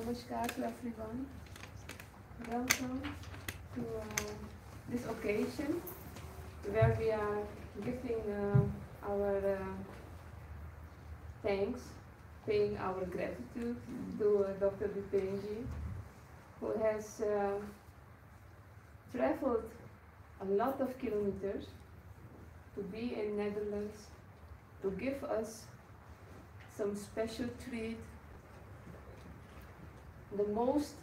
Namaskar to everyone. Welcome to this occasion where we are giving our thanks, paying our gratitude to Dr. Dipenji, who has traveled a lot of kilometers to be in Netherlands, to give us some special treat, the most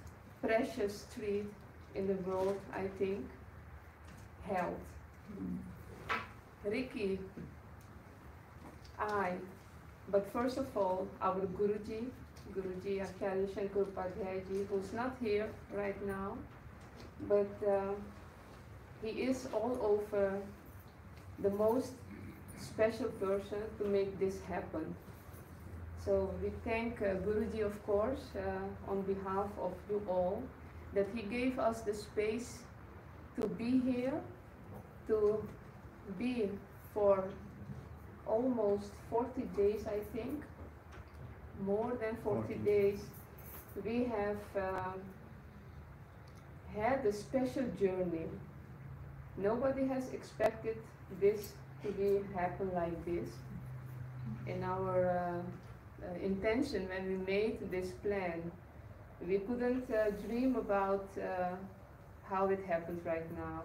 precious treat in the world, I think, health. Ricky, but first of all, our Guruji Acharya Shankar Upadhyayji, who's not here right now, but he is all over the most special person to make this happen. So we thank Guruji, of course, on behalf of you all, that he gave us the space to be here, to be for almost 40 days, I think, more than 40 days. We have had a special journey. Nobody has expected this to be happen like this. In our intention, when we made this plan, we couldn't dream about how it happens right now.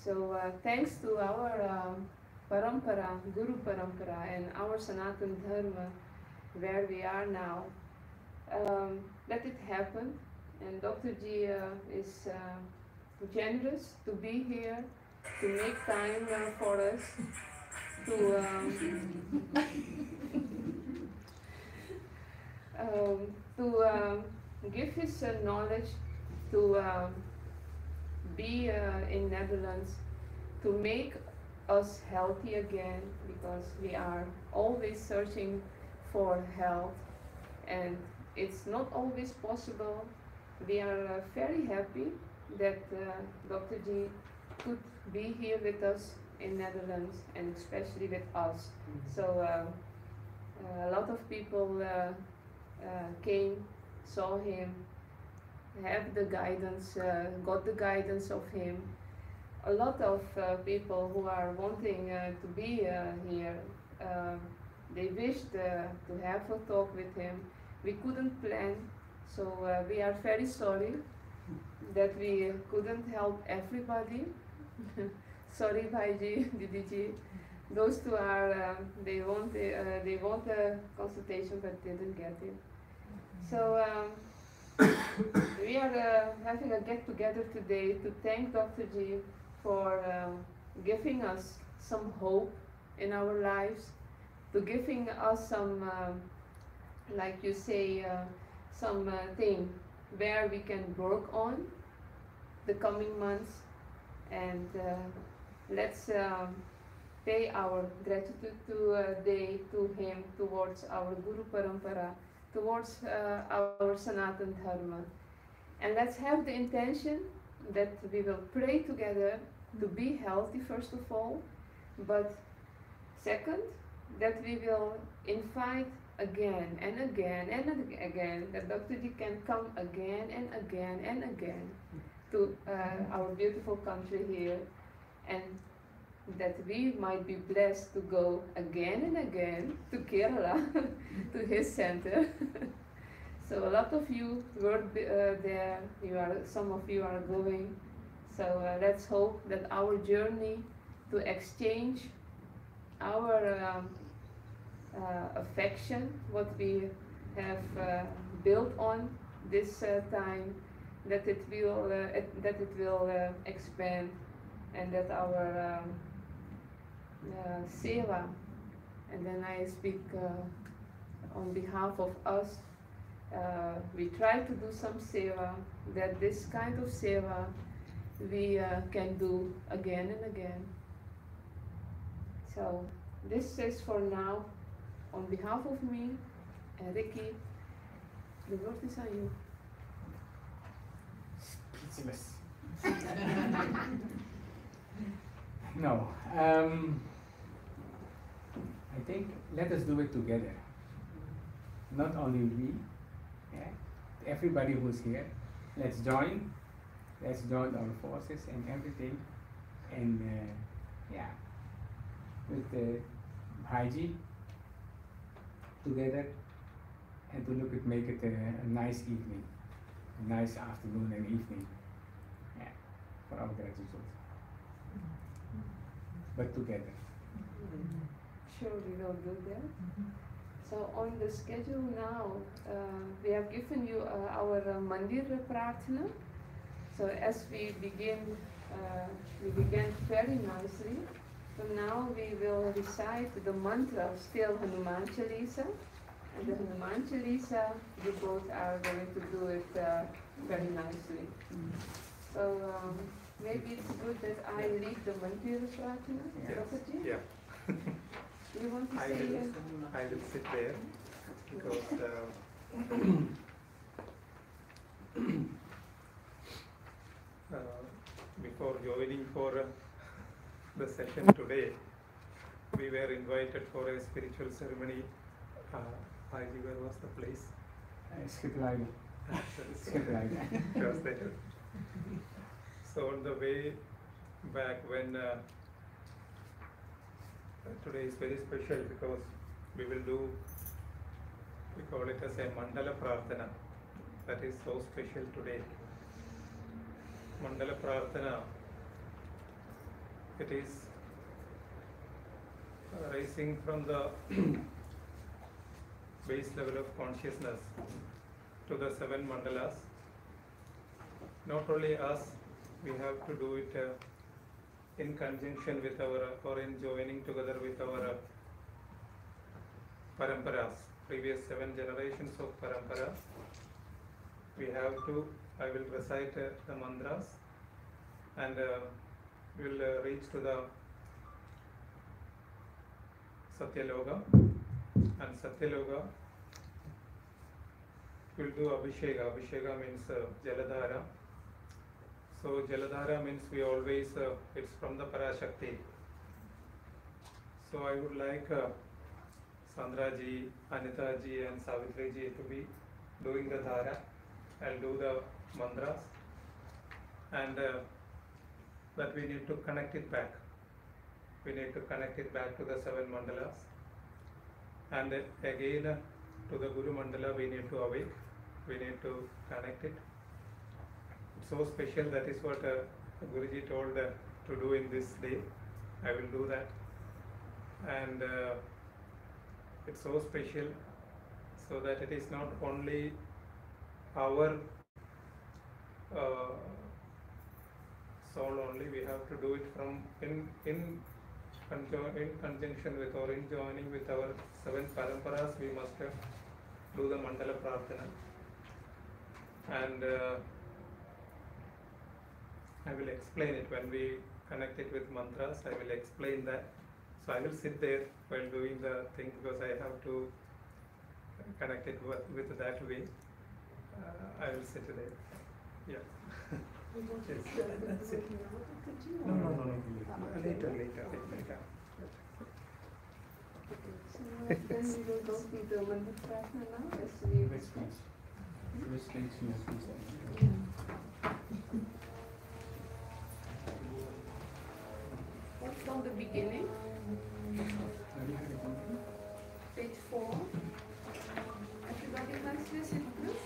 So thanks to our Parampara, Guru Parampara, and our Sanatan Dharma, where we are now, that it happened. And Dr. Ji is generous to be here, to make time for us, to give his knowledge, to be in Netherlands, to make us healthy again, because we are always searching for health, and it's not always possible. We are very happy that Dr. Ji could be here with us in Netherlands, and especially with us. So a lot of people came, saw him, have the guidance, got the guidance of him. A lot of people who are wanting to be here, they wished to have a talk with him. We couldn't plan, so we are very sorry that we couldn't help everybody. Sorry, Bhaiji, Didiji. Those two are, they want a consultation but didn't get it. So we are having a get-together today to thank Dr. Ji for giving us some hope in our lives, to giving us some, like you say, some thing where we can work on the coming months, and let's pay our gratitude today to him, towards our Guru Parampara, towards our Sanatan Dharma. And let's have the intention that we will pray together to be healthy, first of all, but second, that we will invite again and again and again, that Dr. Ji can come again and again and again to our beautiful country here, and that we might be blessed to go again and again to Kerala, to his center. So a lot of you were there, some of you are going. So let's hope that our journey to exchange our affection, what we have built on this time, that it will expand, and that our seva, and then I speak on behalf of us, we try to do some seva, that this kind of seva we can do again and again. So this is for now, on behalf of me and Ricky, the word is on you. Speechless. No, I think let us do it together. Not only we, yeah, everybody who's here, let's join let's join our forces and everything, and with the hygiene together, and to look at make it a nice evening, a nice afternoon and evening, for our gratitude. But together. Sure, we will do that. So on the schedule now, we have given you our Mandir Prarthana. So as we began very nicely. So now we will recite the mantra of still Hanuman Chalisa. And the Hanuman Chalisa, you both are going to do it very nicely. So maybe it's good that I lead the Mandir Prarthana. Yes. Yeah. You want to say it? I will sit there because before joining for the session today, we were invited for a spiritual ceremony. Haji, where was the place? Skipleiden. It was there. So on the way back, when today is very special because we will do, we call it as a Mandala Prarthana. That is so special today. Mandala Prarthana, it is rising from the base level of consciousness to the 7 mandalas. Not only us, we have to do it in conjunction with our, or in joining together with our paramparas, previous 7 generations of paramparas. We have to, I will recite the mantras, and we will reach to the Satyaloka, and Satyaloka will do Abhisheka. Abhisheka means Jaladhara. So Jaladhara means we always, it's from the Parashakti. So I would like Sandra ji, Anita ji and Savitri ji to be doing the Dhara. I'll do the mantras, and but we need to connect it back. We need to connect it back to the 7 mandalas, and again to the Guru Mandala we need to awake. We need to connect it. It's so special. That is what Guruji told to do in this day. I will do that, and it's so special, so that it is not only our soul only. We have to do it from in conjunction with, or in joining with our 7 paramparas. We must do the Mandala Prarthana, and I will explain it when we connect it with mantras. I will explain that. So I will sit there while doing the thing, because I have to connect it with that way. I will sit there. Yeah. Yes. That's it. No. Later. So then we will go to the Mandir Prarthana now, as we from the beginning, page 4. Everybody has this in group?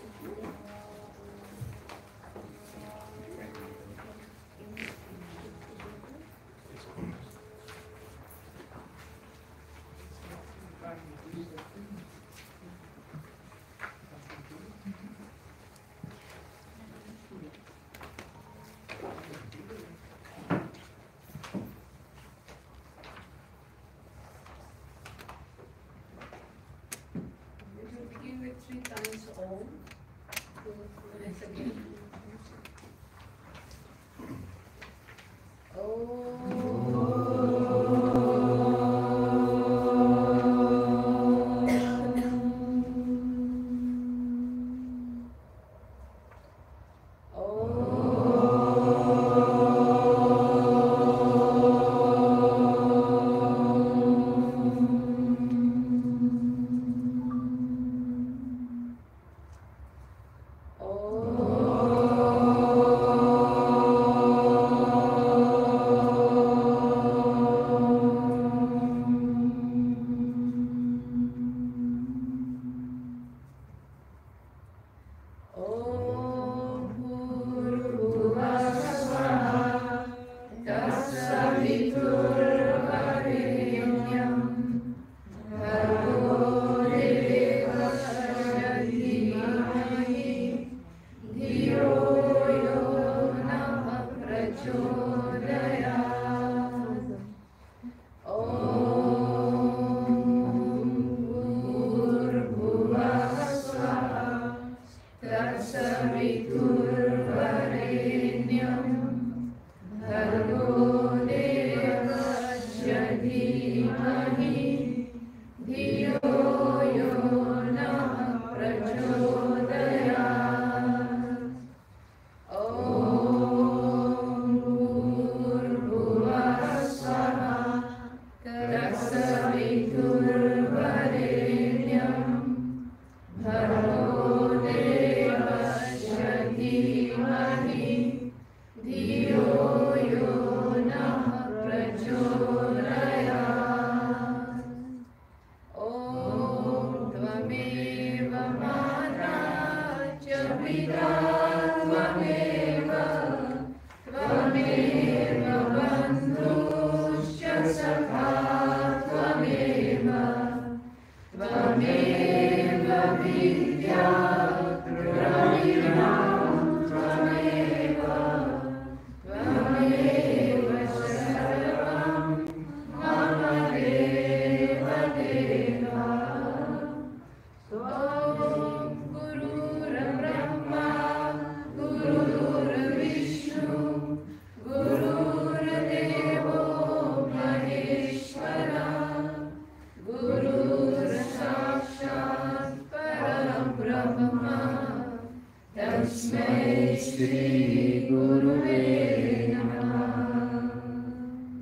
Shri Guruve Namah.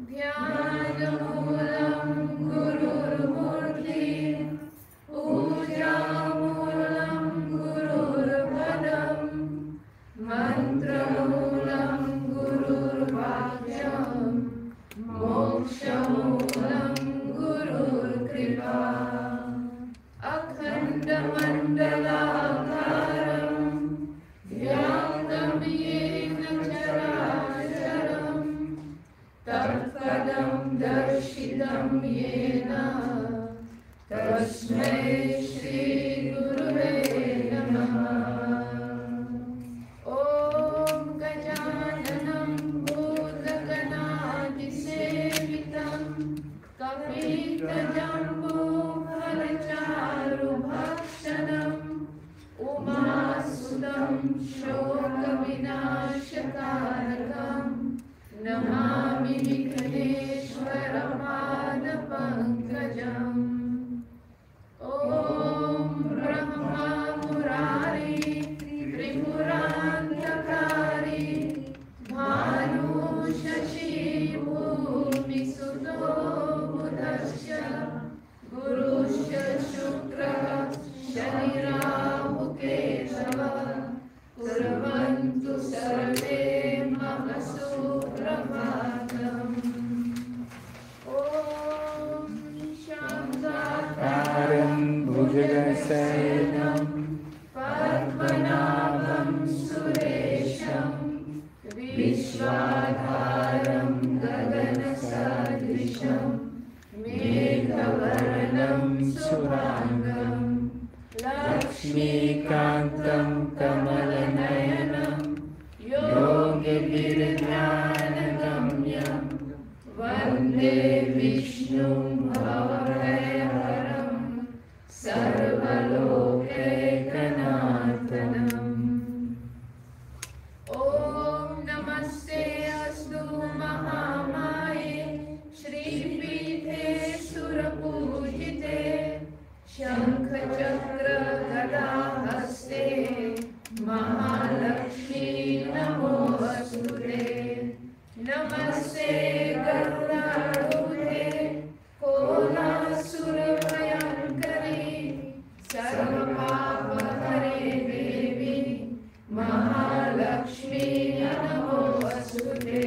Dhyanamoolam Gururmurti Pujamoolam Gururpadam Mantramoolam Gururvakyam Mokshamoolam Gururkripa Akhandamandalakaram Vyaktam Yena Characharam Tatpadam Darshitam Yena Tasmai Shri Guruve Namah. Om Gajananam Bhutganadisevitam Kapitayambu Bharacharurbhakshanam Umasudam Shokavinashakarakam Namami Vikhaneshwarapadpankajam. Om Brahma Murari Tripurantakari Bhanu Shashi Bhumi Suto Budasya Gurusya Shukra Shanirahu Kesava Kurvantu Sarve Mama Suprabhatam. Om Shantaram Bhujagasayam Padmanabham Suresham Vishwadharam Gaganasadrisham Meghavarnam Surangam Lakshmikantam Kamalanayanam Yogivirjnanagamyam Vande Vishnu Bhavarayaram Sarvalokekanathanam. Om Namaste Astu Mahamaye Shri Pithe Surapujite Shankh Chakra Gada Haste Mahalakshmi Namostute. Namaste Garudharudhe Kola Surabhayankari Sarvapapahare Devi Mahalakshmi Namostute.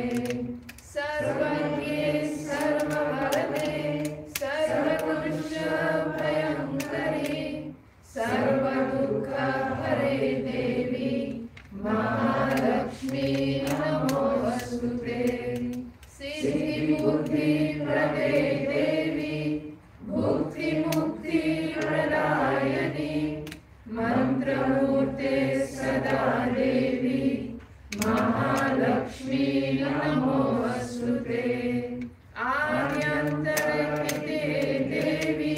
Sarvanye Sarvavarade Sarvadusha Bhayankari Sarvadukha Hare Devi Mahalakshmi Namostute. Siddhi Buddhi Prade Devi Bhukti Mukti Pradayani Mantramurte Sada Devi Mahalakshmi Namostute. Adyantarapite Devi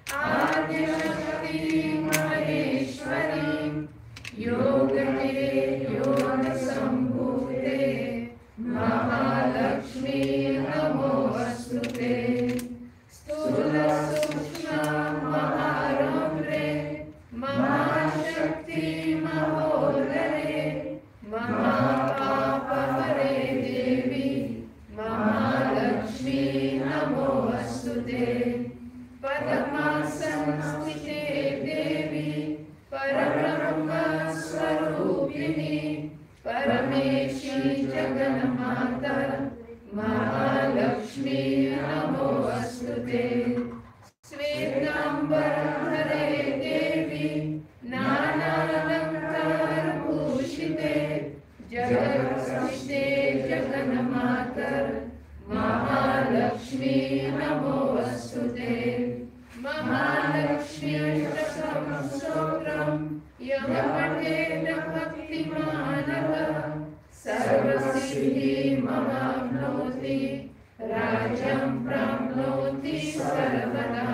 Adyashakti Maheshwari Yogate Yogasambhute Mahalakshmi Namostute. Stula Sukshma Maharamre Mahashakti Mahodare Mahapapahare Devi Mahalakshmi Namostute. Padmasanstite Devi Parabrahma Swarupini Parameshi Jaganamata Mahalakshmi Namostute. Svetambar Hare Devi Nanalankar Bhushite Jagatshite Jaganamatar Mahalakshmi Namostute. Mahalakshmi Shakam Sotram Yamatena Bhaktimanava Sarvasiddhi Mamapnoti Rajam Pramnoti Sarvada.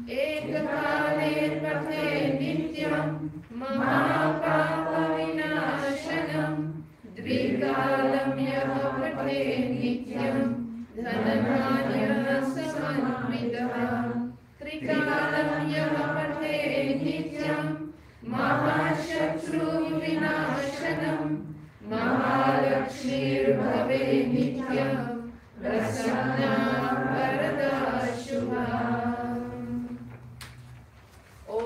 Ekakale Pate Nityam Mahapapa Vinashanam Dvikalam Yaha Pate Nityam Dhananya Samanvidaha. Trikalam Yaha Pate Nityam Mahashatru Vinashanam लक्ष्मीर्भवे नित्यं प्रसन्ना वरदा शुभा। ॐ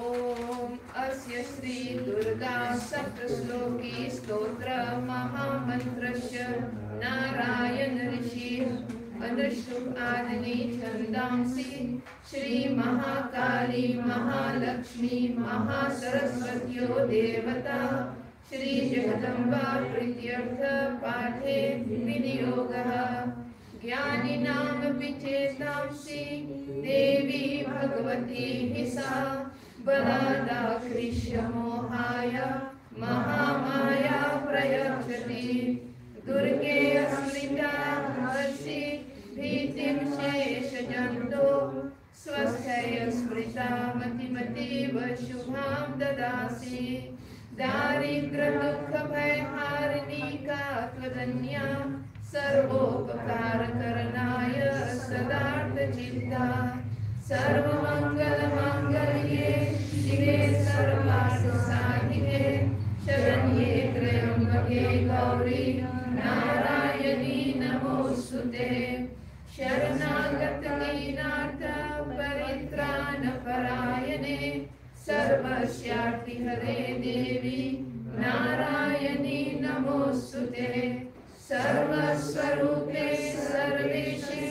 अस्य श्री दुर्गा सप्तश्लोकी स्तोत्र महामन्त्रस्य नारायण ऋषि अनुष्टुप आदि छन्दांसि श्री महाकाली महालक्ष्मी महासरस्वत्यो देवता श्री जगदम्बा प्रीत्यर्थ पाठे विनियोगः। ज्ञानिनामपि चेतांसि देवी भगवती हि सा बलादा कृष्यमोहाय महामाया प्रयच्छति। दुर्गे स्मृता हर्षि भीतिं शेषजन्तो स्वस्थय स्मृता मतिमतीव शुभां ददासि। दारिद्र दुःख भयहारिणी का त्वदन्या सर्वोपकारकरणाय सदार्थ चित्ता। सर्वमङ्गलमाङ्गल्ये शिवे सर्वार्थसाधिके शरण्ये त्र्यम्बके गौरी नारायणी नमोस्तुते। शरणागतदीनार्थ परित्राणपरायणे सर्वस्यार्तिहरे देवी नारायणी नमोस्तुते। सर्वस्वरूपे सर्वेशे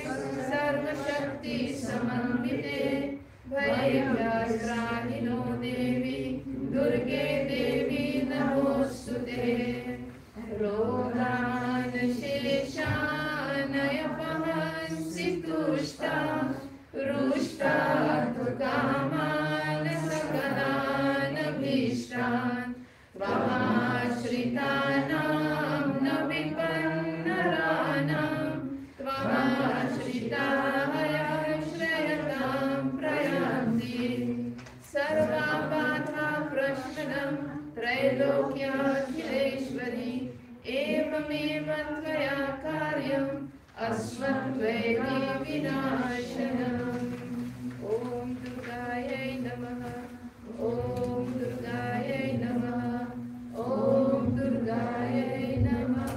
सर्वशक्ति समन्विते भयभ्यस्त्राहिनो देवी दुर्गे देवी नमोस्तुते। रोगान् शेषानयपहंसि तुष्टा रुष्टार्थकामान् सकलान् भीष्टान् त्वमाश्रितानां न विपन्नराणां त्वमाश्रिताय श्रयतां प्रयान्ति। सर्वाबाधा प्रश्नं त्रैलोक्याखिलेश्वरी एवमेव त्वया कार्यम् अस्मद्वैरी विनाशनम्। ॐ दुर्गायै नमः। ॐ दुर्गायै नमः। ॐ दुर्गायै नमः।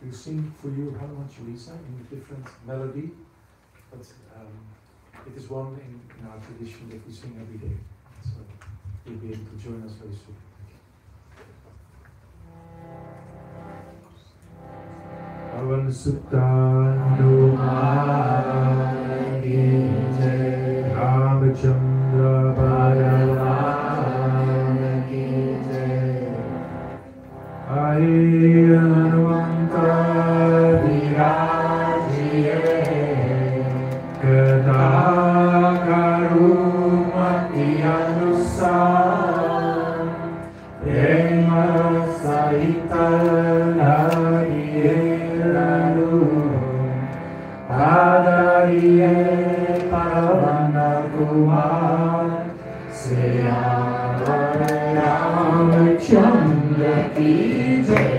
We sing for you Hanuman Chalisa in a different melody, but it is one in our tradition that we sing every day. So you'll be able to join us very soon. Pavan Sutta Hanuman ki jai, Ramachandra Bhagavan ki jai. Aye Hanumanta Virajiye Gada Karumati Anusan Prema Sahita Adariye Paravana Kumar Ramachandra ki jai,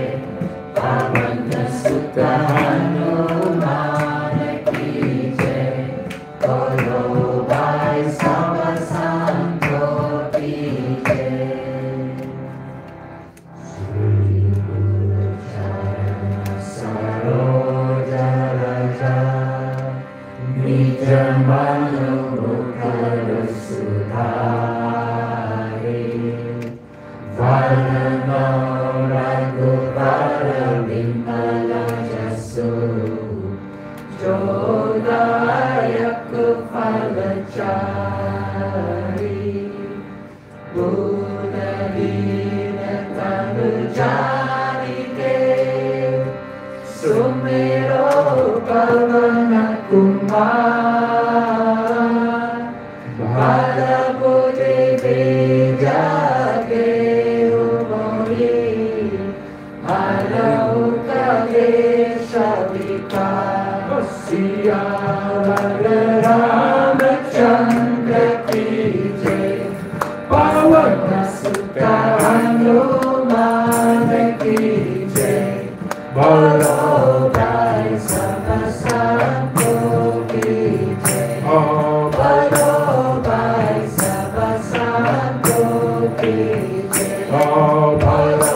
Pavan Sutta Hanuman ki jai, Guru Bhai Sava Santo ki jai. Shri Guru Charana Saroja Raja Nijamanu Mukara Sudhari Varna Raghuvara Vimala Jasu Jodayak Falachari Buddha Dina Tanujari Sumero Pavana Kumar Bala Bodhi Bija Ke Umori Halauka Desha Vikar Siya Ramachandra ki jai, Pavana Sutta Hanuman ki jai, Bolo Bhai Sava Santo ki jai, Bolo Bhai Sava Santo ki jai, Bolo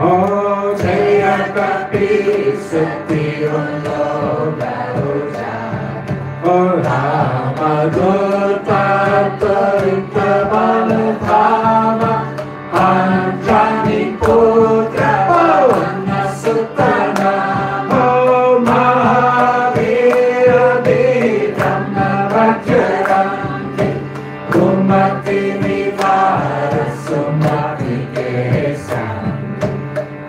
Oh, Jaya Kapi Sati Ulo Baluja. Oh, Rama Dutta Turita Balukhama. Anjani Putra Pawana Sutana. Oh, Mahavira Dhamma Vajranti. Kumati Nivara Sumati Kesam.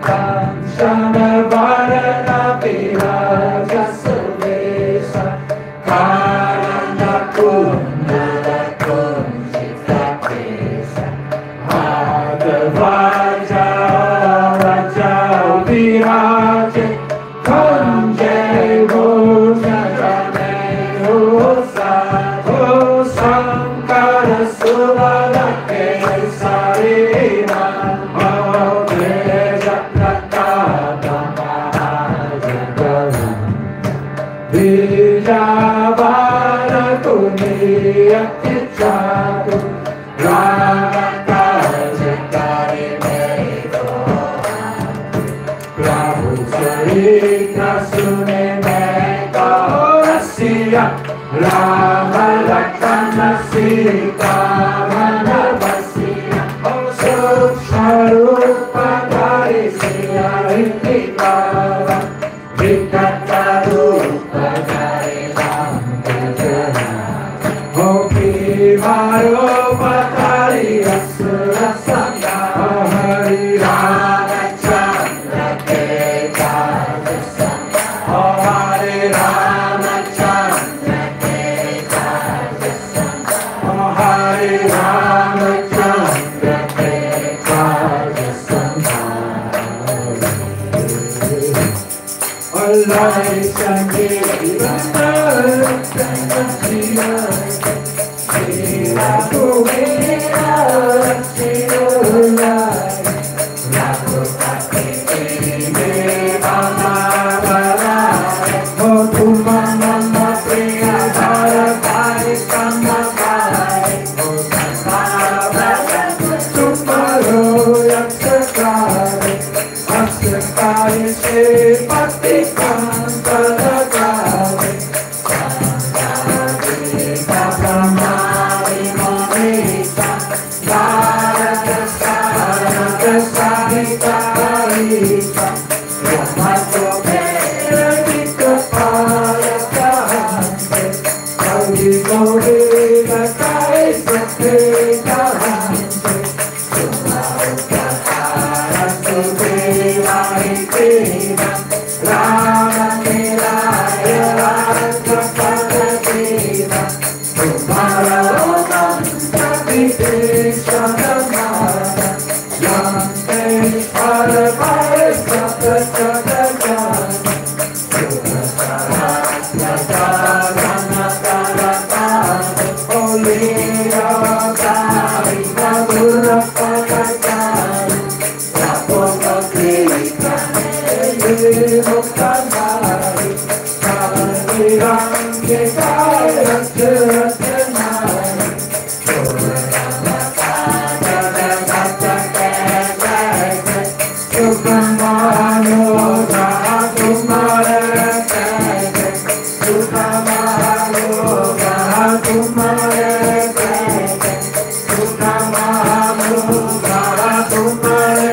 Kanchana Varana Viraja Suvesa. Karana Kundala Kunjita Kesa. Advaja Raja Viraje. Kunje Bhujane Osa. Sankara Suvana Kesarina. Vijavana Kuniya Kichadu Ragata Jitari Medo Prabhu Sarita Sune Meka Rasiya Rama Lakshmana Sita Manavasiya Suksharupa Dhari Siya Hindikava Vikatarupa Dhari Ramkajana Hoki Varopa Dhari Asura Sangha Hari Ramachandra Keka Jasanga Hari Ramachandra Keka Jasanga Hari Ramachandra Keka Jasanga Allah Sanjay Vandar Sanjaya Shira Kumera Shirula Raku Pati Ime Amavara Motuma Mama Priya Bharatai Kamakai Osasavara Suparo Yaksakari Aksakari Shepati Kankalakari Sangari Kakamari Monita Bharata Sarata Sarita Harita Yamato Vedika Parakahante Kavi Gauri Gakai Sate Kahante Sumautakara Sudeva Hikina Rama Niraya Rata Padatina Sumara Omam Sakite Shanamara Yante Para Para Sata Sata Jana Sumara Sata Rana Kara Kara Olira Kari Madura Pakakari Rapoka Kirikane Muktanari Kari Rangi Kaya Chiratanari Surama Kaya Gata Kaya Sukamano Raha Kumara Kaya Sukamano Raha Kumara Kaya Sukamano Raha Kumara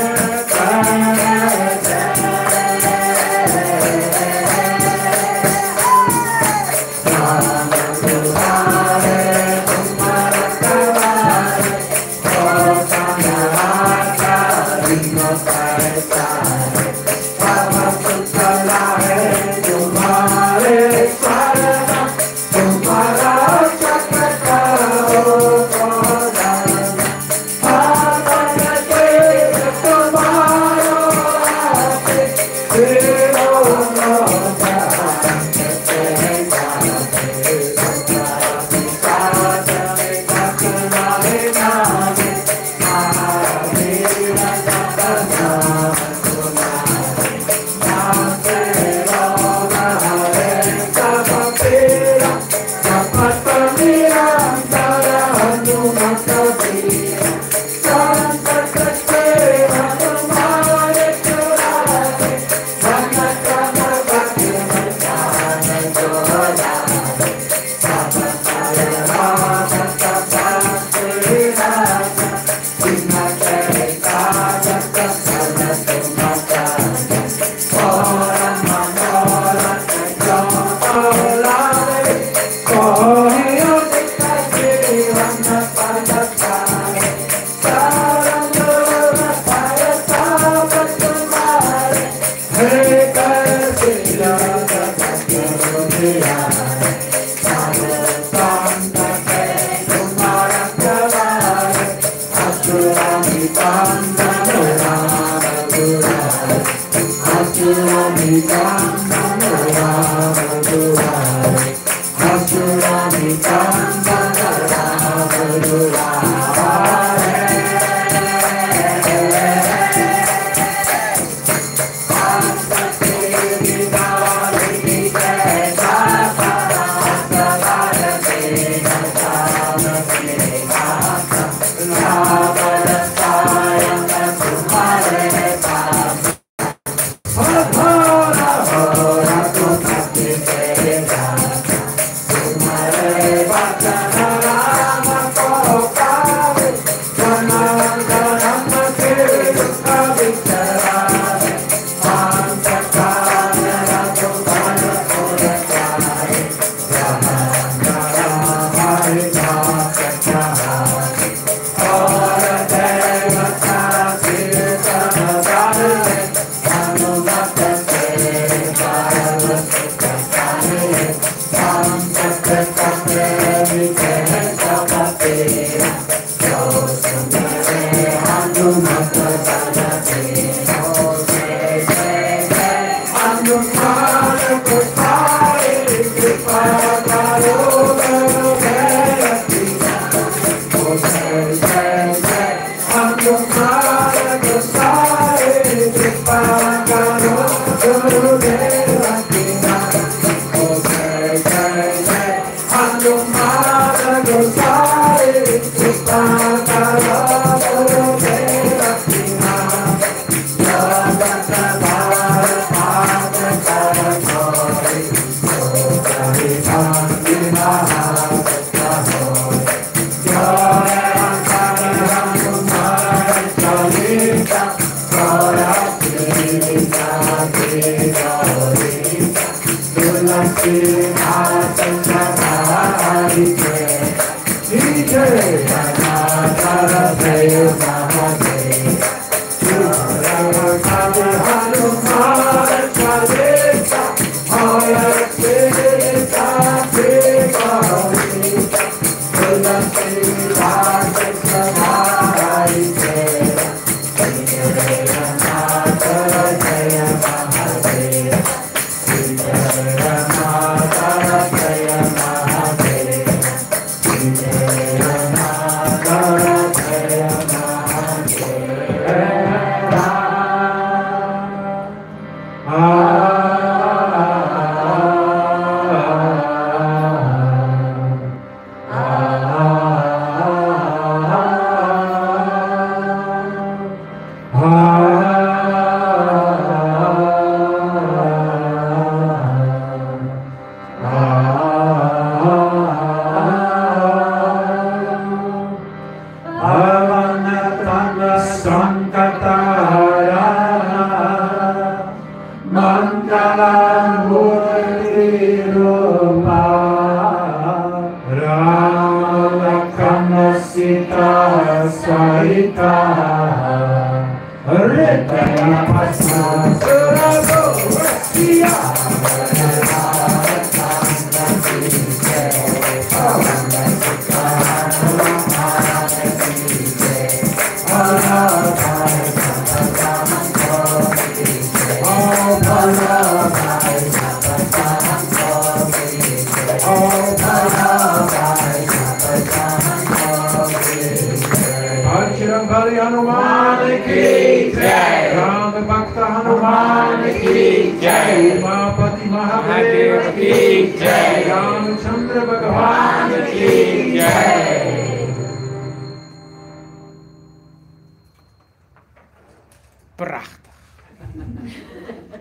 Prachtig.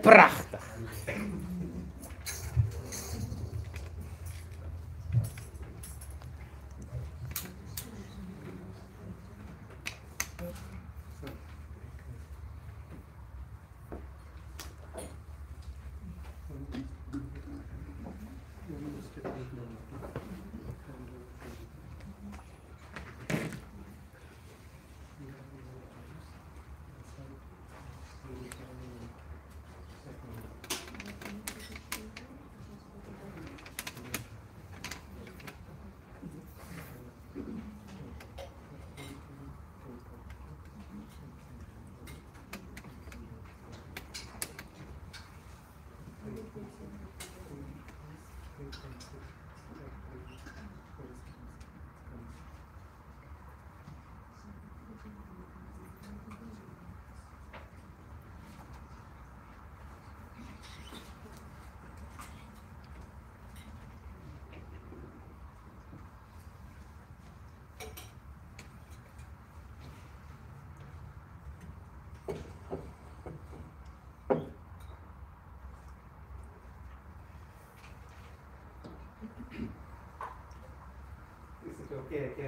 Prachtig.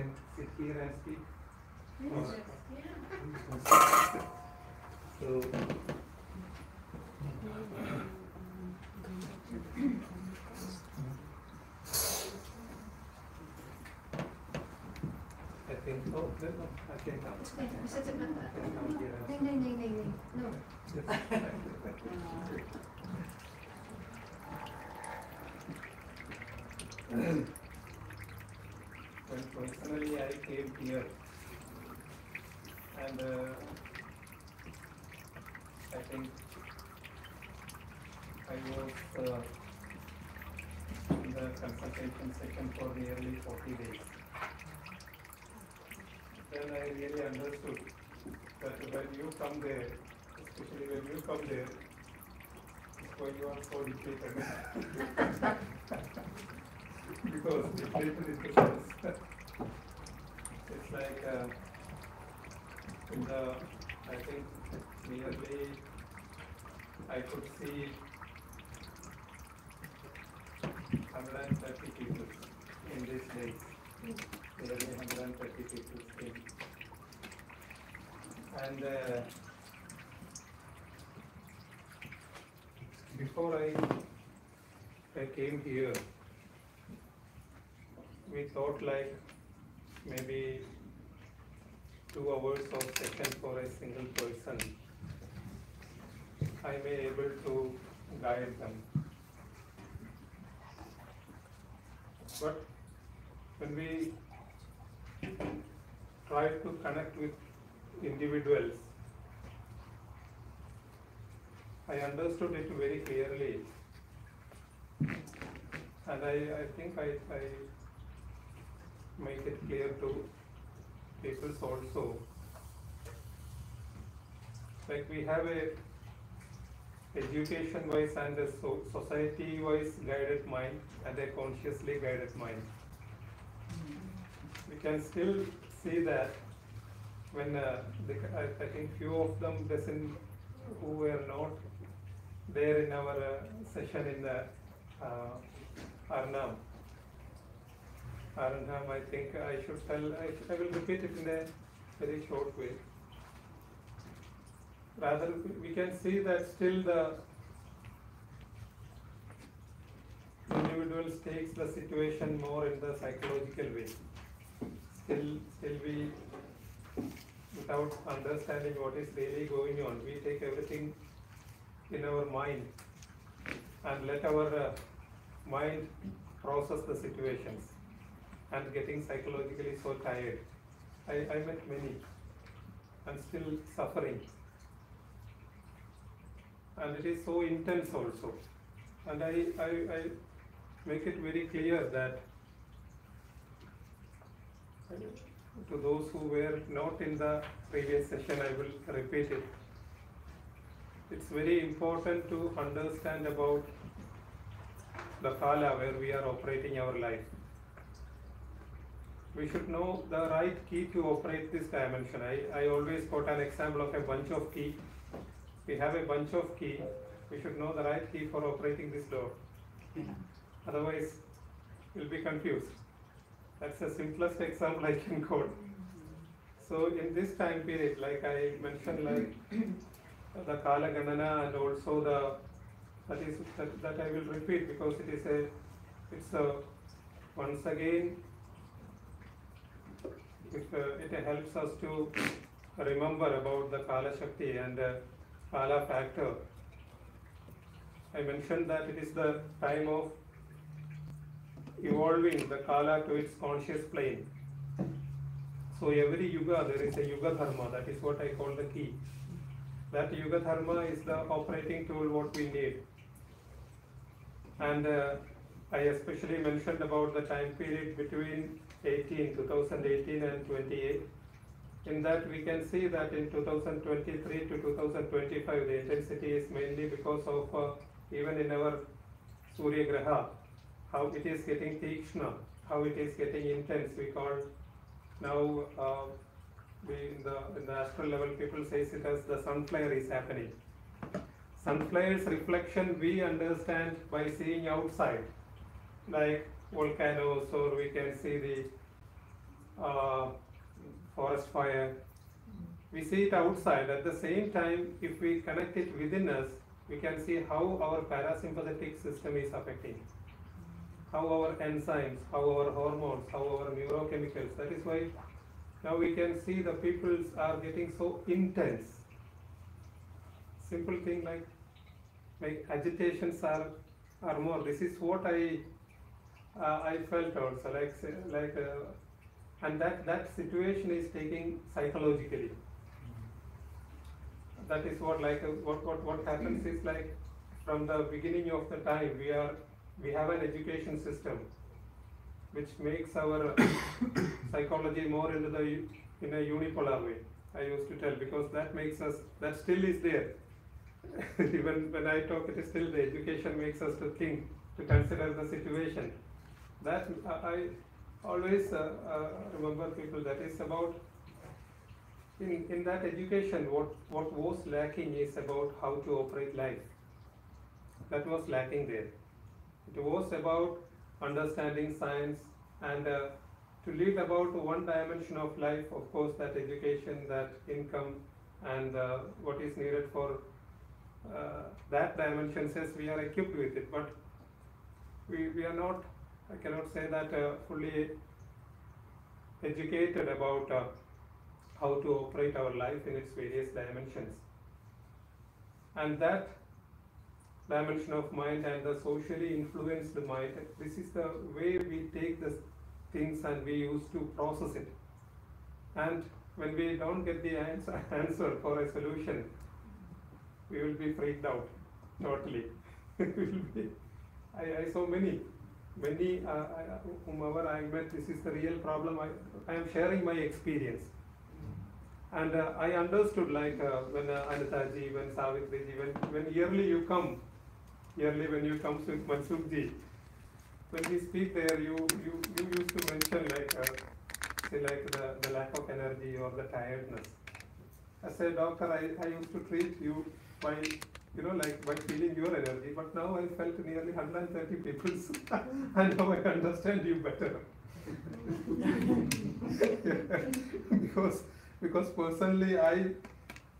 can sit here and speak? Yes. So, I think, oh, no, I can come. Okay, zet het maar. I can come here and Nee. No. Well, personally, I came here and I think I was in the consultation session for nearly 40 days. Then I really understood that when you come there, especially when you come there, it's when you are so depleted. Because depleted is the sense. It's like in the, I think nearly I could see 130 people in these days. Nearly 130 people came. And before I came here, we thought like maybe 2 hours of session for a single person. I may able to guide them. But when we try to connect with individuals, I understood it very clearly. And I think I make it clear to people also. Like we have a education wise and a society wise guided mind and a consciously guided mind. We can still see that when I think few of them who were not there in our session in the Arnam. I think I should tell, I will repeat it in a very short way. Rather, we can see that still the individuals takes the situation more in the psychological way. Still we, without understanding what is really going on, we take everything in our mind and let our mind process the situations and getting psychologically so tired. I met many and still suffering. And it is so intense also. And I make it very clear that to those who were not in the previous session, I will repeat it. It's very important to understand about the Kala where we are operating our life. We should know the right key to operate this dimension. I always quote an example of a bunch of key. We have a bunch of key. We should know the right key for operating this door. Otherwise, we'll be confused. That's the simplest example I can quote. So in this time period, like I mentioned, like the Kala Ganana and also that I will repeat because it's once again, it helps us to remember about the Kala Shakti and Kala factor. I mentioned that it is the time of evolving the Kala to its conscious plane. So every Yuga there is a Yuga Dharma, that is what I call the key. That Yuga Dharma is the operating tool what we need. And I especially mentioned about the time period between 2018 and 28. In that we can see that in 2023 to 2025 the intensity is mainly because of even in our Surya Graha, how it is getting Tikshna, how it is getting intense. We call now in the astral level people says it as the sun flare is happening. Sun flare's reflection we understand by seeing outside, like volcanoes, or we can see the forest fire. We see it outside. At the same time, if we connect it within us, we can see how our parasympathetic system is affecting, how our enzymes, how our hormones, how our neurochemicals. That is why now we can see the peoples are getting so intense. Simple thing like agitations are more. This is what I felt also, and that situation is taking psychologically. That is what what happens is like from the beginning of the time we have an education system which makes our psychology more in a unipolar way. I used to tell, because that makes us, that still is there. Even when I talk, it is still the education makes us to think, to consider the situation. That I always remember people, that is about in that education what was lacking is about how to operate life. That was lacking there. It was about understanding science and to lead about one dimension of life. Of course, that education, that income, and what is needed for that dimension says we are equipped with it, but we are not, I cannot say that fully educated about how to operate our life in its various dimensions. And that dimension of mind and the socially influenced mind, this is the way we take the things and we used to process it. And when we don't get the answer for a solution, we will be freaked out totally. I saw many whomever I met, this is the real problem. I am sharing my experience. And I understood, like when Anitaji, when Savitriji, when yearly when you come with Mansukji, when we speak there, you used to mention say the lack of energy or the tiredness. As a doctor, I used to treat you by by feeling your energy, but now I felt nearly 130 people, and now I understand you better. Because personally, I,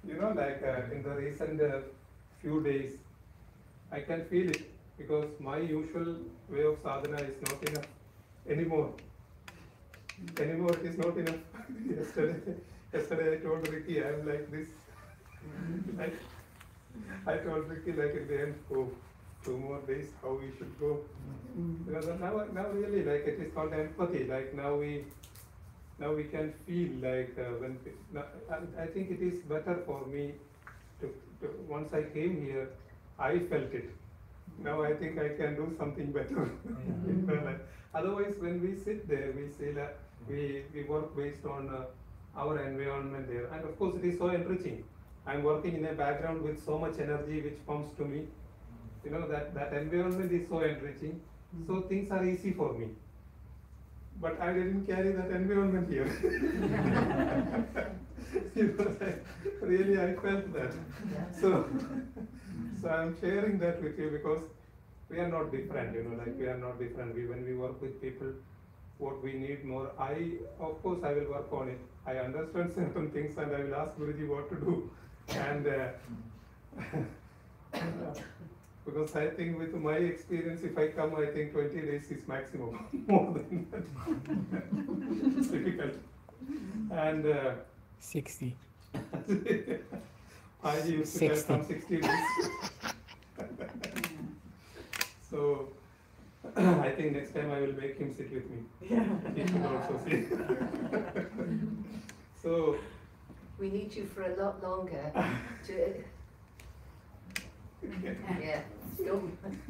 in the recent few days, I can feel it, because my usual way of sadhana is not enough anymore. Anymore, it is not enough. Yesterday I told Ricky, I am like this. I told Ricky, like at the end, oh, 2 more days, how we should go. Because now really, it is called empathy. Now we can feel I think it is better for me to once I came here, I felt it. Now I think I can do something better. Otherwise, when we sit there, we say that we work based on our environment there, and of course it is so enriching. I'm working in a background with so much energy which pumps to me. That environment is so enriching. So things are easy for me. But I didn't carry that environment here. Really, I felt that. So I'm sharing that with you, because we are not different. We are not different. When we work with people, what we need more, of course I will work on it. I understand certain things and I will ask Guruji what to do. And because I think with my experience, if I come, I think 20 days is maximum. More than that. It's difficult. And 60. I used to tell some 60 days. So I think next time I will make him sit with me. He should also sit. So we need you for a lot longer. Yeah, still.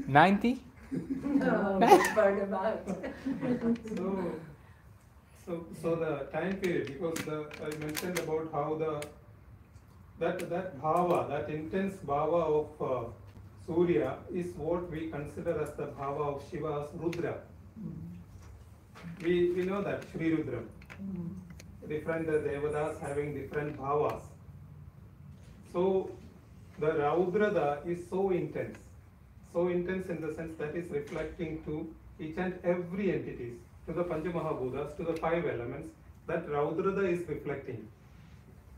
90? No, don't burn them out. So the time period, because I mentioned about how that bhava, that intense bhava of Surya is what we consider as the bhava of Shiva's Rudra. We know that Shri Rudra. Different devatas having different bhavas. So the Raudrada is so intense in the sense that is reflecting to each and every entities, to the Panchamahabhutas, to the 5 elements, that Raudrada is reflecting.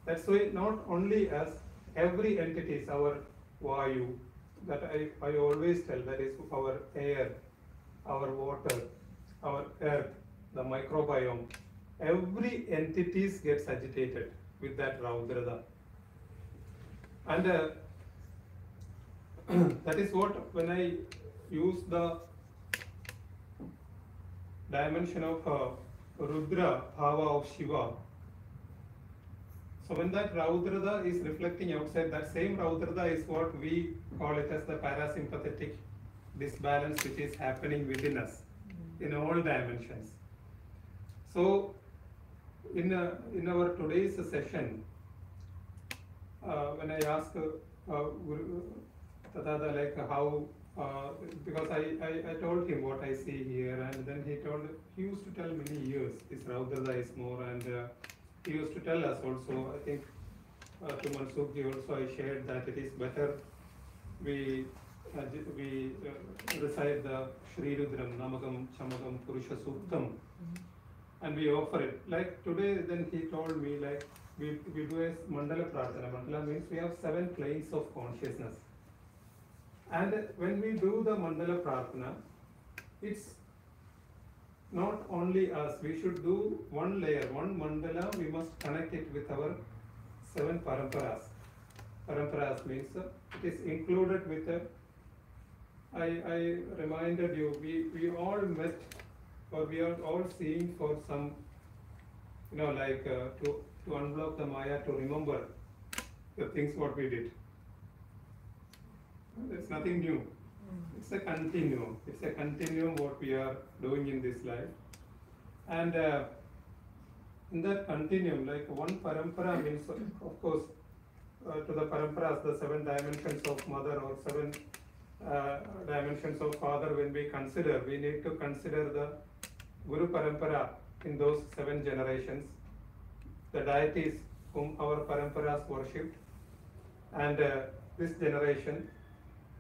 That's why not only as every entity is our Vayu, that I always tell, that is our air, our water, our earth, the microbiome, every entity gets agitated with that Raudrada. And that is what, when I use the dimension of Rudra, Bhava of Shiva, so when that Raudrada is reflecting outside, that same Raudrada is what we call it as the parasympathetic disbalance which is happening within us in all dimensions. So in our today's session, when I asked Tadada like how, because I told him what I see here, and then he used to tell many years, this Raudrada is more, and he used to tell us also, I think to Mansukh also I shared that it is better we recite the Shri Rudram, Namakam, Chamakam, Purusha Suktam, and we offer it. Like today, then he told me, like we do a Mandala Prarthana. Mandala means we have 7 planes of consciousness. And when we do the Mandala Prarthana, it's not only us, we should do one layer, one mandala, we must connect it with our 7 paramparas. Paramparas means it is included with I reminded you, we all met, or we are all seeing for some, like to unblock the Maya, to remember the things what we did. It's nothing new. It's a continuum. It's a continuum what we are doing in this life. And in that continuum, like one parampara means, of course, to the paramparas, the 7 dimensions of mother or 7 dimensions of father, when we consider, we need to consider the Guru Parampara in those 7 generations, the deities whom our paramparas worshipped, and this generation,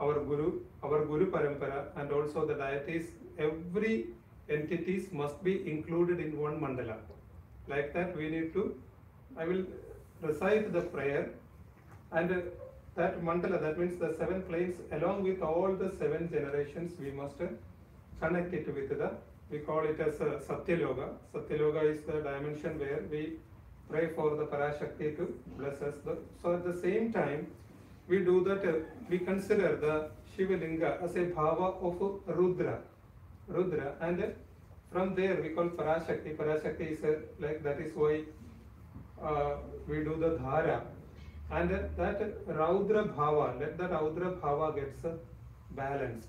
our Guru Parampara, and also the deities, every entities must be included in one mandala. Like that we need to, I will recite the prayer, and that mandala, that means the 7 planes, along with all the 7 generations, we must connect it with the, we call it as Satyaloka. Satyaloka is the dimension where we pray for the Parashakti to bless us. So at the same time, we do that, we consider the Shiva Linga as a bhava of Rudra, and from there we call Parashakti. Parashakti is like, that is why we do the Dhara, and that Raudra Bhava, let that Raudra Bhava gets balanced.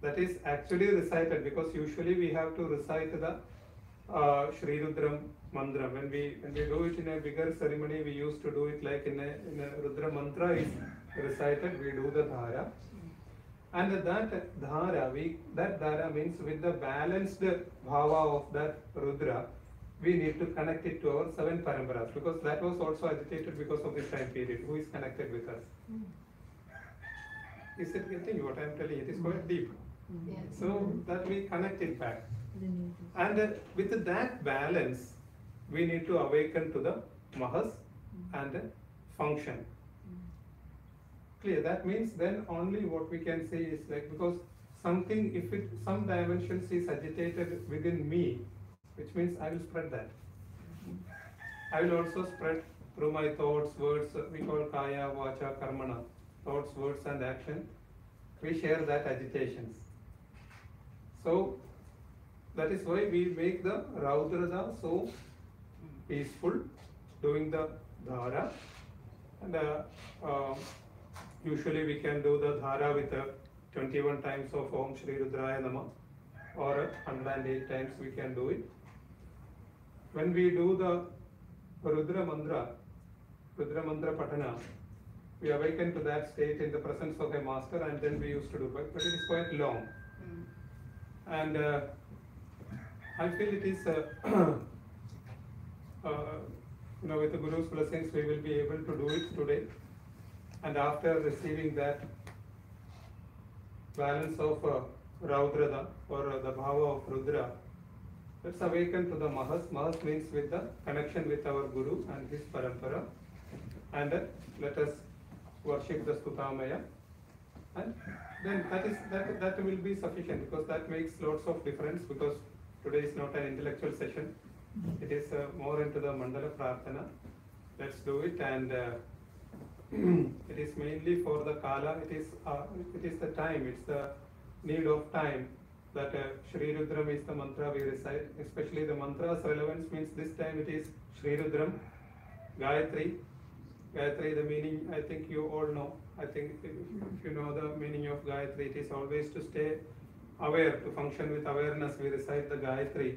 That is actually recited, because usually we have to recite the Shri Rudram mantra. When we do it in a bigger ceremony, we used to do it like in a Rudra mantra is recited, we do the Dhara. And that Dhara means with the balanced bhava of that Rudra, we need to connect it to our 7 paramparas, because that was also agitated because of this time period. Who is connected with us? Is it getting what I am telling you? It is quite deep. Yes. So that we connect it back. And with that balance, we need to awaken to the Mahas and function. Clear? That means then only what we can say is like, because something, if some dimensions is agitated within me, which means I will spread that. I will also spread through my thoughts, words, we call Kaya, Vacha, Karmana, thoughts, words and action. We share that agitations. So that is why we make the Raudrada so peaceful, doing the Dhara, and usually we can do the Dhara with 21 times of Om Shri Rudraya Namah, or 108 times we can do it. When we do the Rudra Mantra Patana, we awaken to that state in the presence of a master, and then we used to do, but it is quite long. And I feel it is, with the Guru's blessings, we will be able to do it today. And after receiving that balance of Raudrada, or the Bhava of Rudra, Let's awaken to the Mahas. Mahas means with the connection with our Guru and his Parampara. And let us worship the Stutamaya. And then that will be sufficient, because that makes lots of difference, because today is not an intellectual session. It is more into the Mandala Prarthana. Let's do it, and it is mainly for the Kala. It is the time, it's the need of time that Shri Rudram is the mantra we recite. Especially the mantra's relevance means this time it is Shri Rudram, Gayatri. Gayatri, the meaning I think you all know. I think if you know the meaning of Gayatri, it is always to stay aware, to function with awareness. We recite the Gayatri.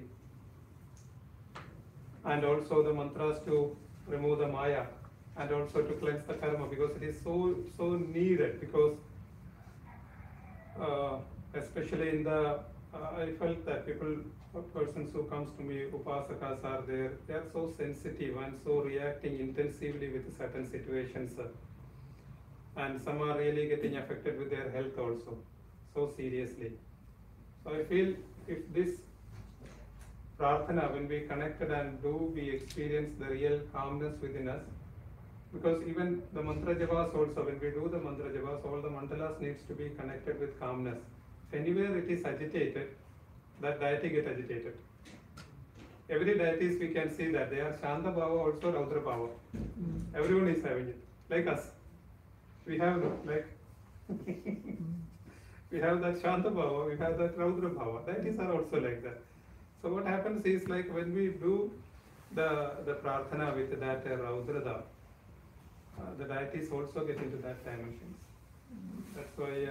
And also the mantras to remove the Maya, and also to cleanse the karma, because it is so needed, because especially in the I felt that persons who comes to me, upasakas are there, they are so sensitive and so reacting intensively with certain situations, and some are really getting affected with their health also, so seriously. So I feel if this Prarthana, when we connected and we experience the real calmness within us, because even the mantra javas also, when we do the mantra javas, all the mandalas needs to be connected with calmness. If anywhere it is agitated, that deity get agitated. Every deities we can see that they are Shanta Bhava, also Raudra Bhava. Everyone is having it, like us. We have like we have that Shanta Bhava, we have that Raudra Bhava. Deities are also like that. So what happens is, like when we do the Prarthana with that Raudrada, the deities also get into that dimensions. That's why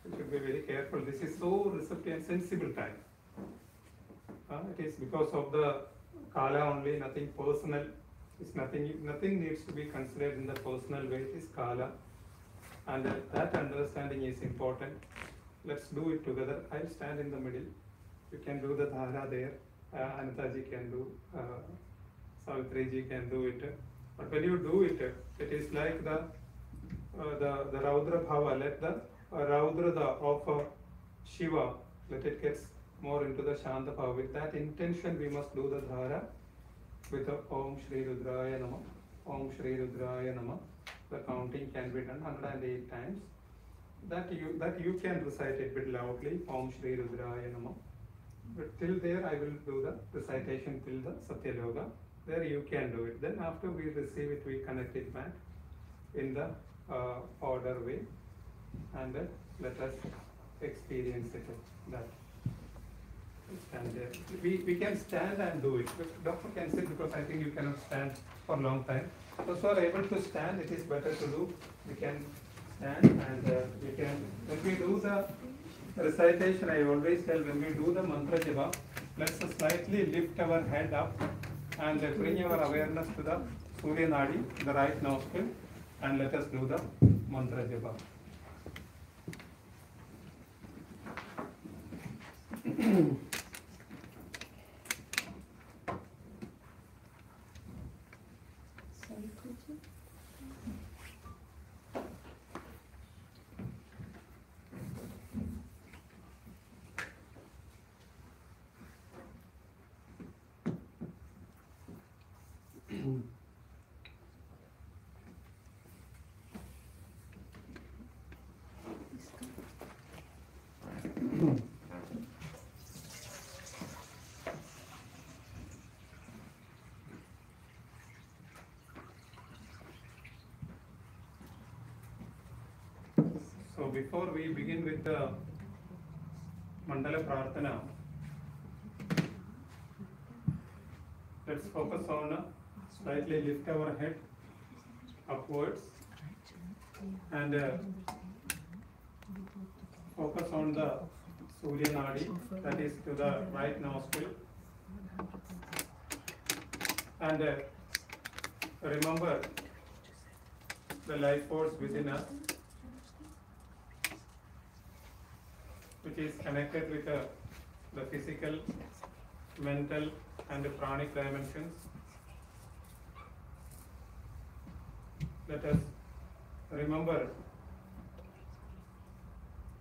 we should be very careful. This is so receptive and sensible time. It is because of the Kala only, nothing personal. It's nothing needs to be considered in the personal way. It is Kala, and that understanding is important. Let's do it together. I'll stand in the middle. You can do the Dhara there. Anitaji can do. Savitriji can do it. But when you do it, it is like the Raudra Bhava. Let the Raudra of Shiva, let it get more into the Shanta Bhava. With that intention, we must do the Dhara with the Om Shri Rudraya Namah, Om Shri Rudraya Namah. The counting can be done 108 times. That you can recite it a bit loudly, Om Shri Rudraya Namah. But till there, I will do the recitation till the Satyaloka. There you can do it. Then after we receive it, we connect it back in the order way, and let us experience it. That stand there. We can stand and do it. Doctor can sit, because I think you cannot stand for a long time. Those who are able to stand, it is better to do. We can stand, and we can. When we do the recitation, I always tell, when we do the mantra japa, let's slightly lift our head up and bring our awareness to the Surya Nadi, the right nostril, and let us do the mantra japa. So before we begin with the Mandala Prarthana, let's focus on slightly lift our head upwards and focus on the Surya Nadi, that is to the right nostril, and remember the life force within us, which is connected with the physical, mental and the pranic dimensions. Let us remember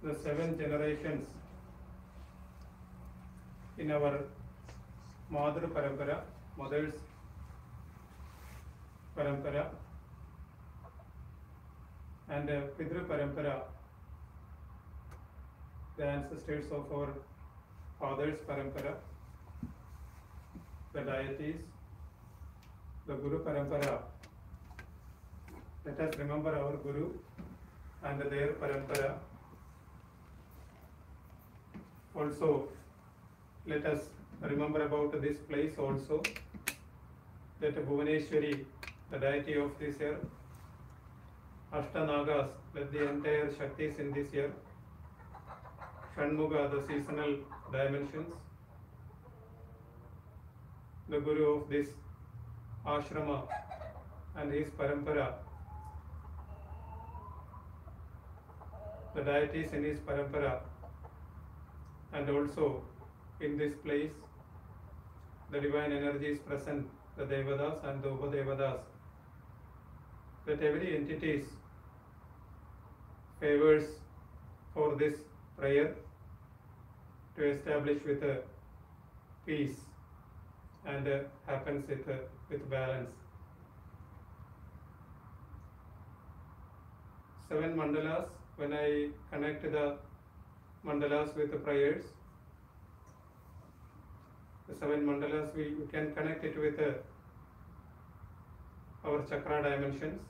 the 7 generations in our Madhur Parampara, mother's Parampara, and Pidru Parampara, the ancestors of our fathers Parampara, the deities, the Guru Parampara. Let us remember our Guru and their Parampara. Also, let us remember about this place also, that Bhuvaneshwari, the deity of this year, Ashtanagas, that the entire Shaktis in this year, Shanmuga, the seasonal dimensions, the Guru of this ashrama and his parampara, the deities in his parampara, and also in this place the divine energy is present, the Devadas and the Upadevadas, that every entities favors for this prayer to establish with a peace and happens with balance. 7 mandalas, when I connect the mandalas with the prayers, the 7 mandalas, we can connect it with our chakra dimensions,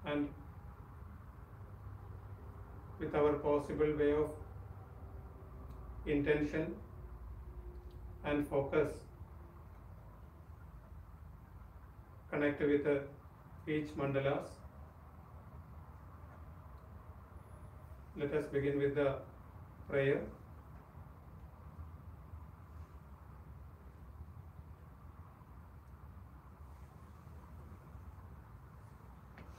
and with our possible way of intention and focus, connect with each mandalas. Let us begin with the prayer.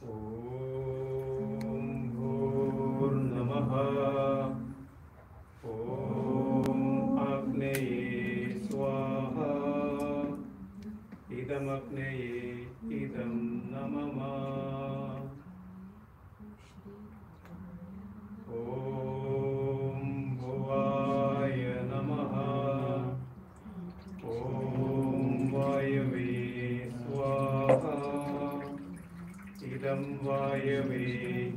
Om Bhur Namaha, Om Agneye Swaha, Idam Agneye, Idam Namama, Om Bhuvaya Namaha, Om Vayave Swaha, Idam Vayave,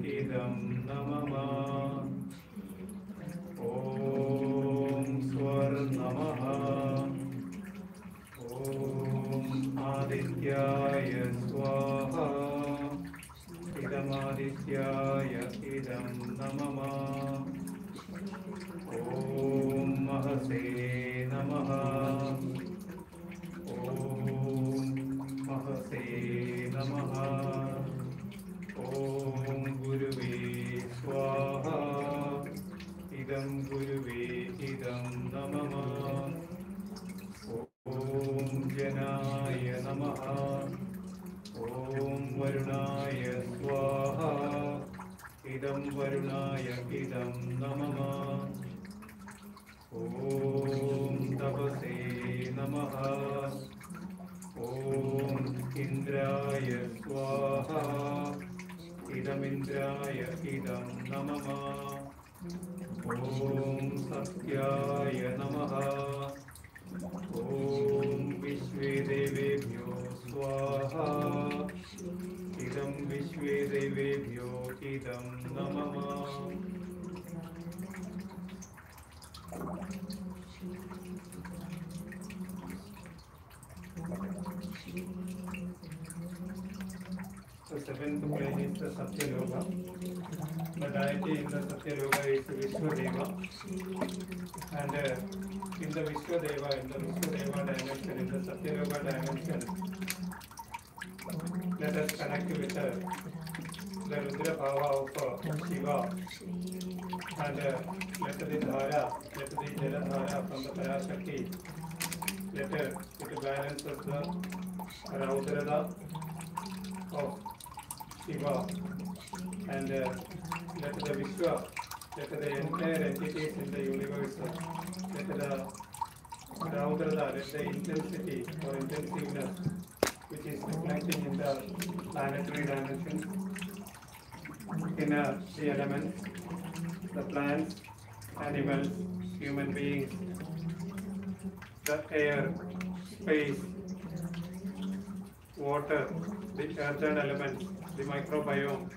Idam Namama, Om Swar Namaha, Om Adityaya Swaha, Idam Adityaya, Idam Namama, Om Mahase Namaha, Om Mahase Namaha, Om Guruve Swaha, Idam Guruve, Idam Namama, Om Janaya Namaha, Om Varunaya Swaha, Idam Varunaya, Idam Namama, Om Tapase Namaha, Om Indraya Swaha, Idam Indraya, Idam Namama, Om Satyaya Namaha, Om Vishvedevebhyo Swaha, Idam Vishvedevebhyo, Idam Namama. The seventh plane is the Satyaloka. The deity in the Satyaloka is Vishwadeva. And in the Vishwadeva dimension, in the Satyaloka dimension, let us connect with the Rudra Bhava of Shiva. And let the Dhara, let the Jala Dhara from the Parashakti, let it balance of the Raudrada of Shiva, and let the Vishwa, let the entire entities in the universe, let the Raudrada, let the intensity or intensiveness which is reflecting in the planetary dimension, in the elements, the plants, animals, human beings, the air, space, water, the earthen elements, the microbiome,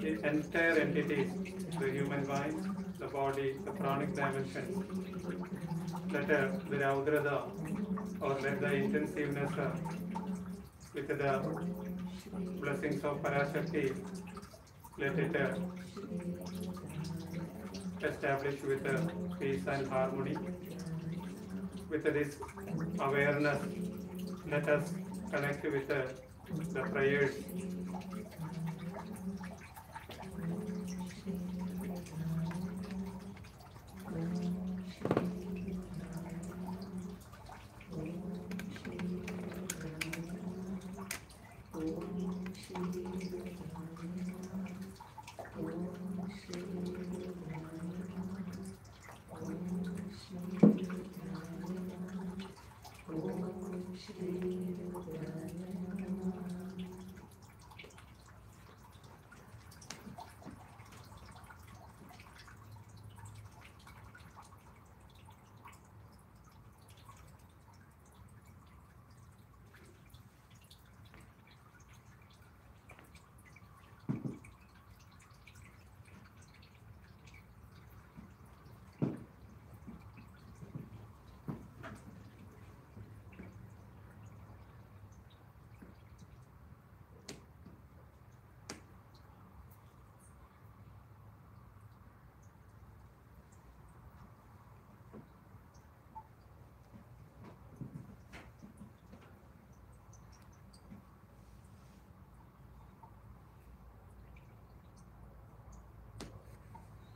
the entire entities, the human mind, the body, the pranic dimensions. Let the Raudrada, or let the intensiveness with the blessings of Parashakti, let it establish with peace and harmony. With this awareness, let us connect with the prayers.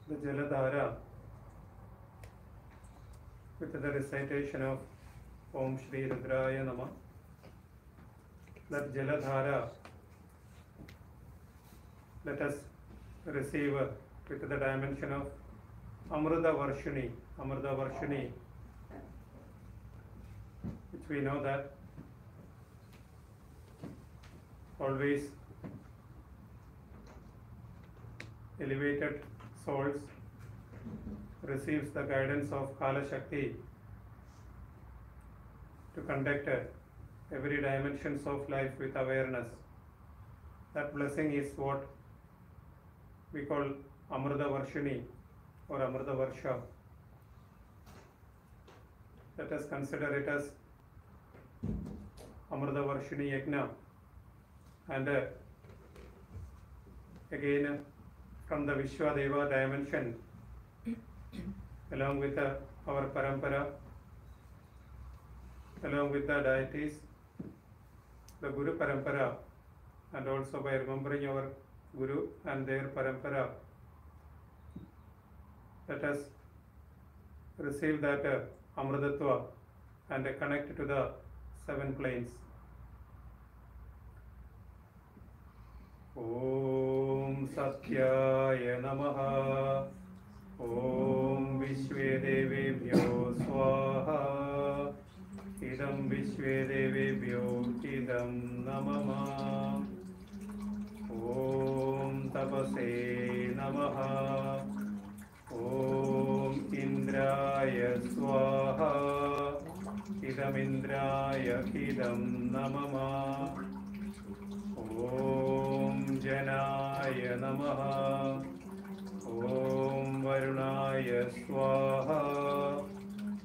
The Jaladhara, with the recitation of Om Shri Rudraya Namah. That Jaladhara, let us receive with the dimension of Amrita Varshini. Amrita Varshini, which we know that always elevated souls receives the guidance of Kala Shakti to conduct every dimensions of life with awareness. That blessing is what we call Amrita Varshini or Amrita Varsha. Let us consider it as Amrita Varshini Yajna, and again from the Vishwadeva dimension, along with our parampara, along with the deities, the Guru parampara, and also by remembering our Guru and their parampara, let us receive that Amritatva and connect to the 7 planes. Om Satyaya Namaha. Om Vishvedevebhyo Swaha. Idam Vishvedevebhyo Idam Namama. Om Tapase Namaha. Om Indraya Swaha. Idam Indraya Idam Namama. Om Janaya Namaha. Om Varunaya Swaha.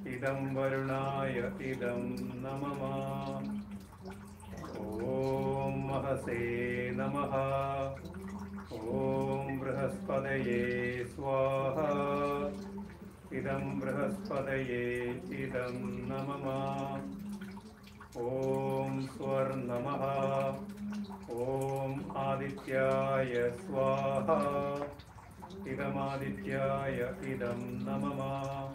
Idam Varunaya Idam Namama. Om Mahase Namaha. Om Brihaspadaye Swaha. Idam Brihaspadaye Idam Namama. Om Swarnamaha. Om Adityaya Swaha. Idam Adityaya Idam Namama.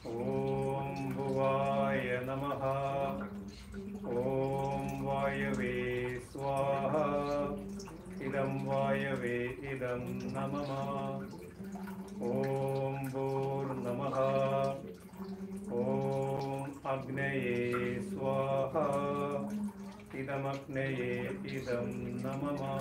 Om Bhuvaya Namaha. Om Vayave Swaha. Idam Vayave Idam Namama. Om Bhur Namaha. Om Agnaye Swaha. Idam Agnaye Idam Namama.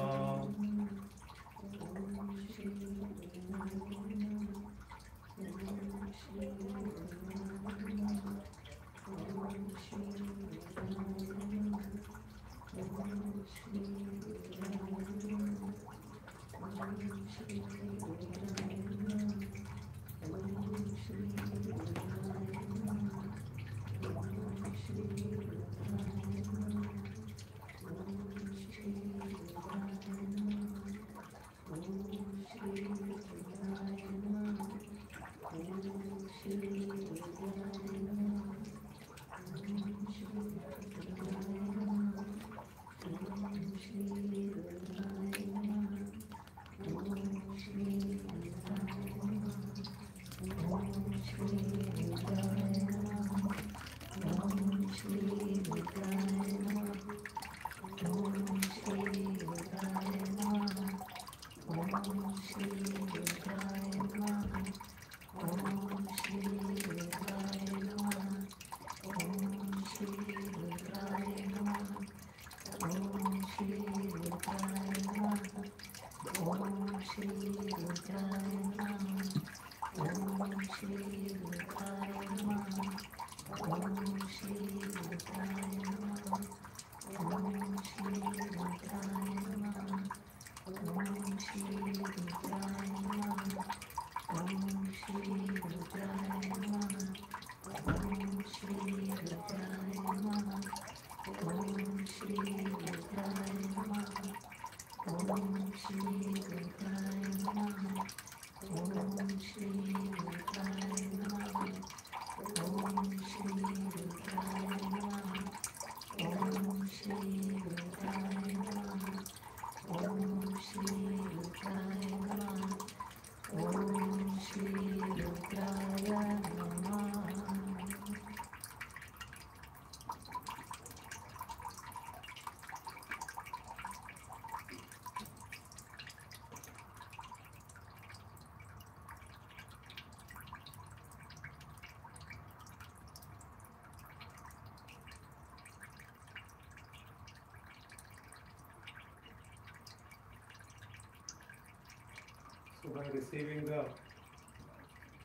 So by receiving the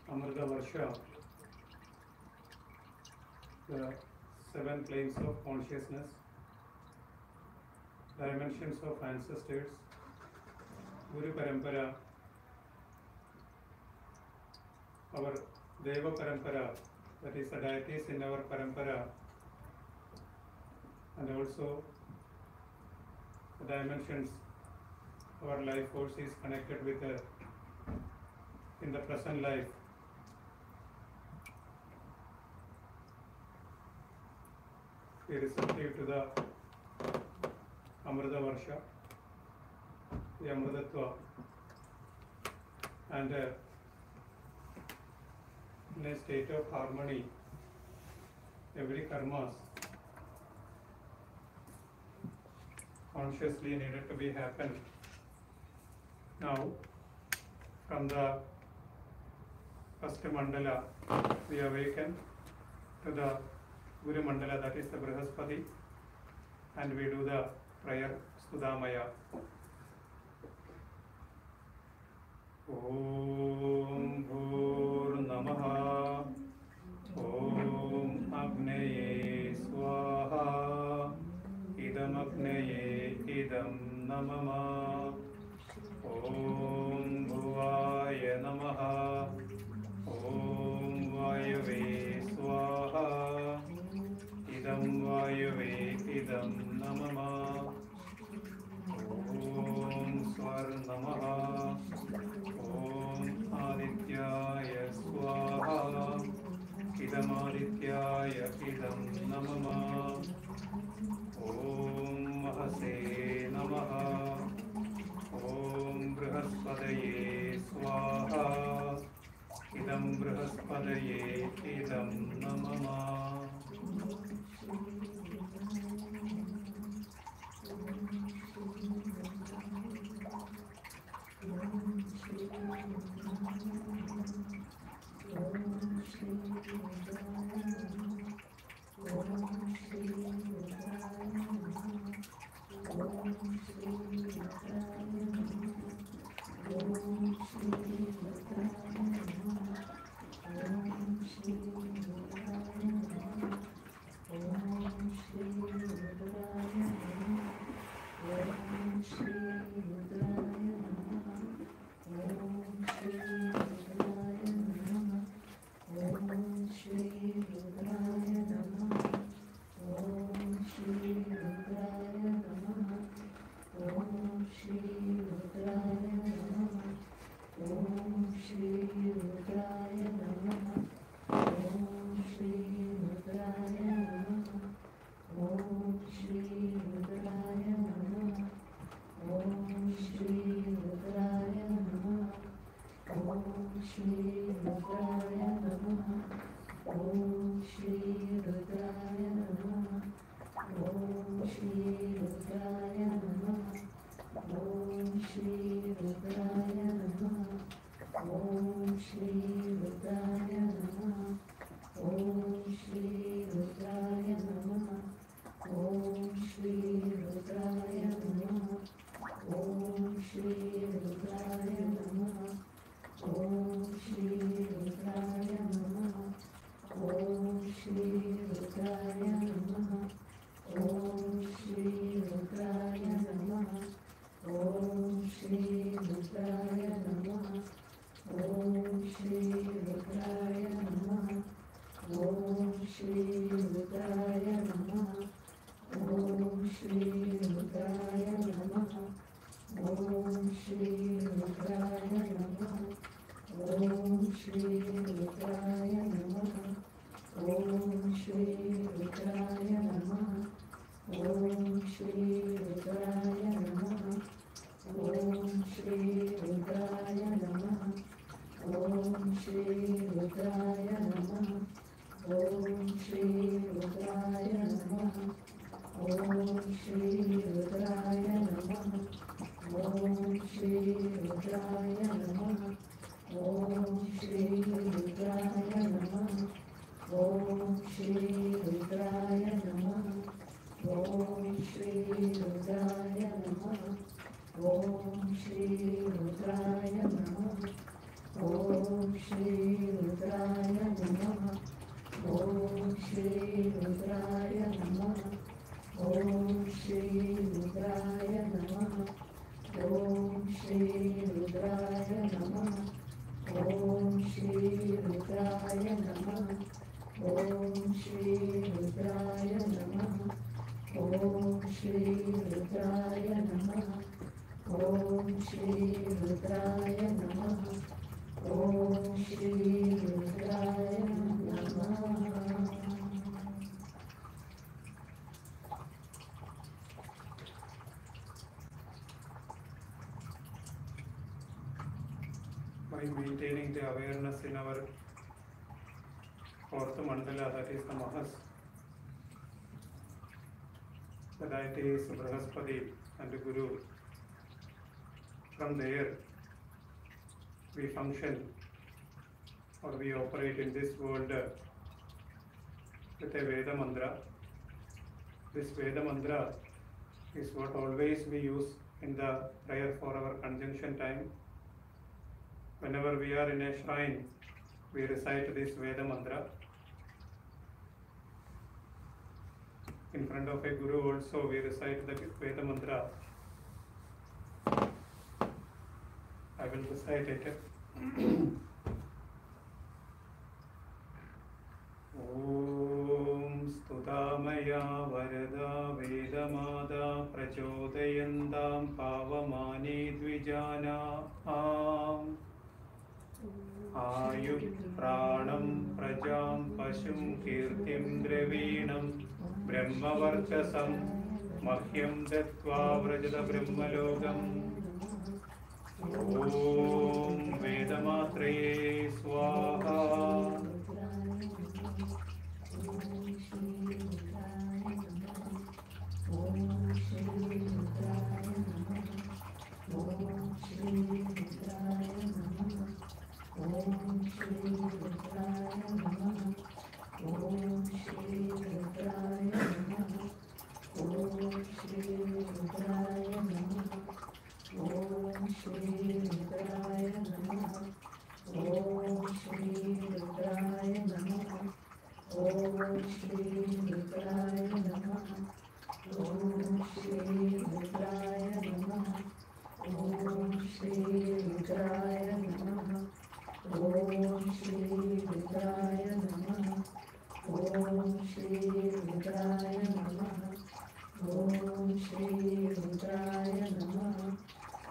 Amrita Varsha, the 7 planes of consciousness, dimensions of ancestors, Guru Parampara, our Deva Parampara, that is the deities in our Parampara, and also the dimensions our life force is connected with in the present life. We receptive to the Amrita Varsha, the Amritatva, and in a state of harmony, every karmas consciously needed to be happen. Now, from the first mandala, we awaken to the Guru Mandala, that is the Brihaspati, and we do the prayer Sudamaya. Om Bhur Namaha Om Agneye Swaha Idam Agneye Idam Namama Om Bhuvaya Namaha Om Vayave Swaha Idam Vayave Idam Namama Om Swar Namaha Om Adityaya Swaha Idam Adityaya Idam Namama Om Mahase Namaha Om Brihaspadaye Swaha Idam Brihaspadaye Idam Namama By maintaining the awareness in our fourth mandala, that is the Mahas, the deities Brahaspati and Guru. From there, we function or we operate in this world with a Veda mantra. This Veda mantra is what always we use in the prayer for our conjunction time. Whenever we are in a shrine, we recite this Veda mantra. In front of a Guru also we recite the Veda mantra. I will recite it. Om Stutamaya Varada Vedamada Prachodayandam Pavamani Dvijana Ayut Pranam Prajam Pashum Kirtim Dravinam Brahmavarchasam Mahyam Dattva Vrajada Brahmalogam Om Vedamatraye Swaha.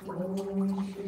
Om Shri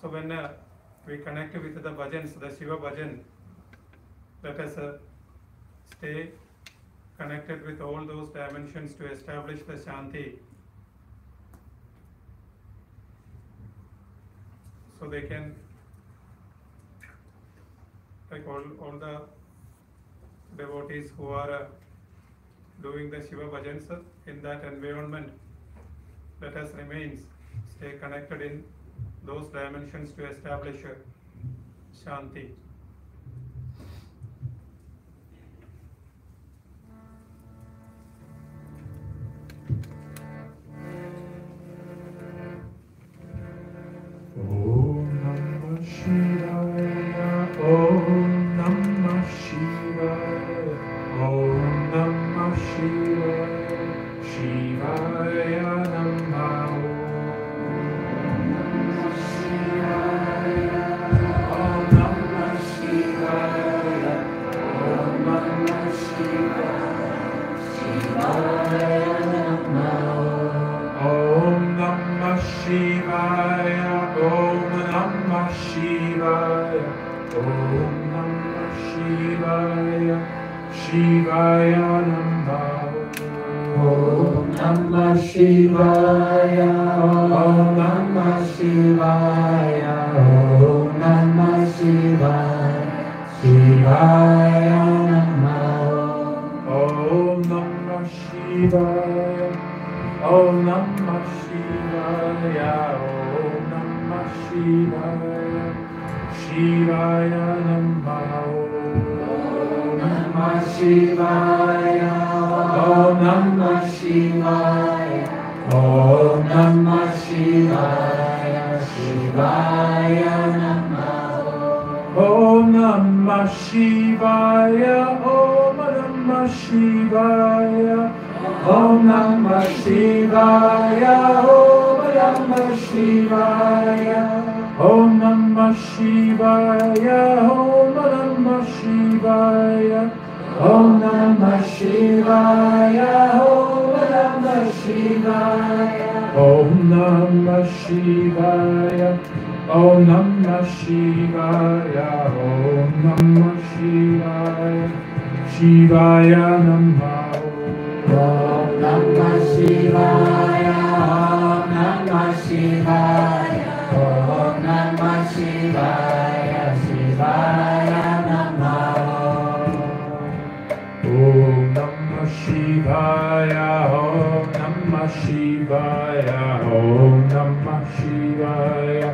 So when we connect with the bhajans, the Shiva bhajan, let us stay connected with all those dimensions to establish the Shanti. So they can, like all the devotees who are doing the Shiva bhajans in that environment, let us remain, stay connected in those dimensions to establish Shanti. Om Namah Shivaya, Om Namah Shivaya, Om Namah Shivaya, Shivaya Namah. Om Namah Shivaya, Om Namah Shivaya, Shivaya Namah. Om Namah Shivaya, Om Namah Shivaya, Om Namah Shivaya, Shivaya Namah. Om Namah Shivaya, Om Namah Shivaya, Om Namah Shivaya, Shivaya Namah. Om Namah Shivaya, Om Namah Shivaya, Om Namah Shivaya, Shivaya Namah. Om Namah Shivaya, Om Namah Shivaya, Om Namah Shivaya, Shivaya Namah. Om Namah Shivaya, Om Namah Shivaya, Om Namah Shivaya, Om Namah Shivaya, Om Namah Shivaya, Om Namah Shivaya, Om Namah Shivaya, Om Namah Shivaya, Om Namah Shivaya, Om Namah Shivaya, Om Namah Shivaya, Shivaya Namah. Om Namah Shivaya, Om Namah Shivaya, Om Namah Shivaya, Shivaya Namah. Om Namah Shivaya, Om Namah Shivaya, Om Namah Shivaya,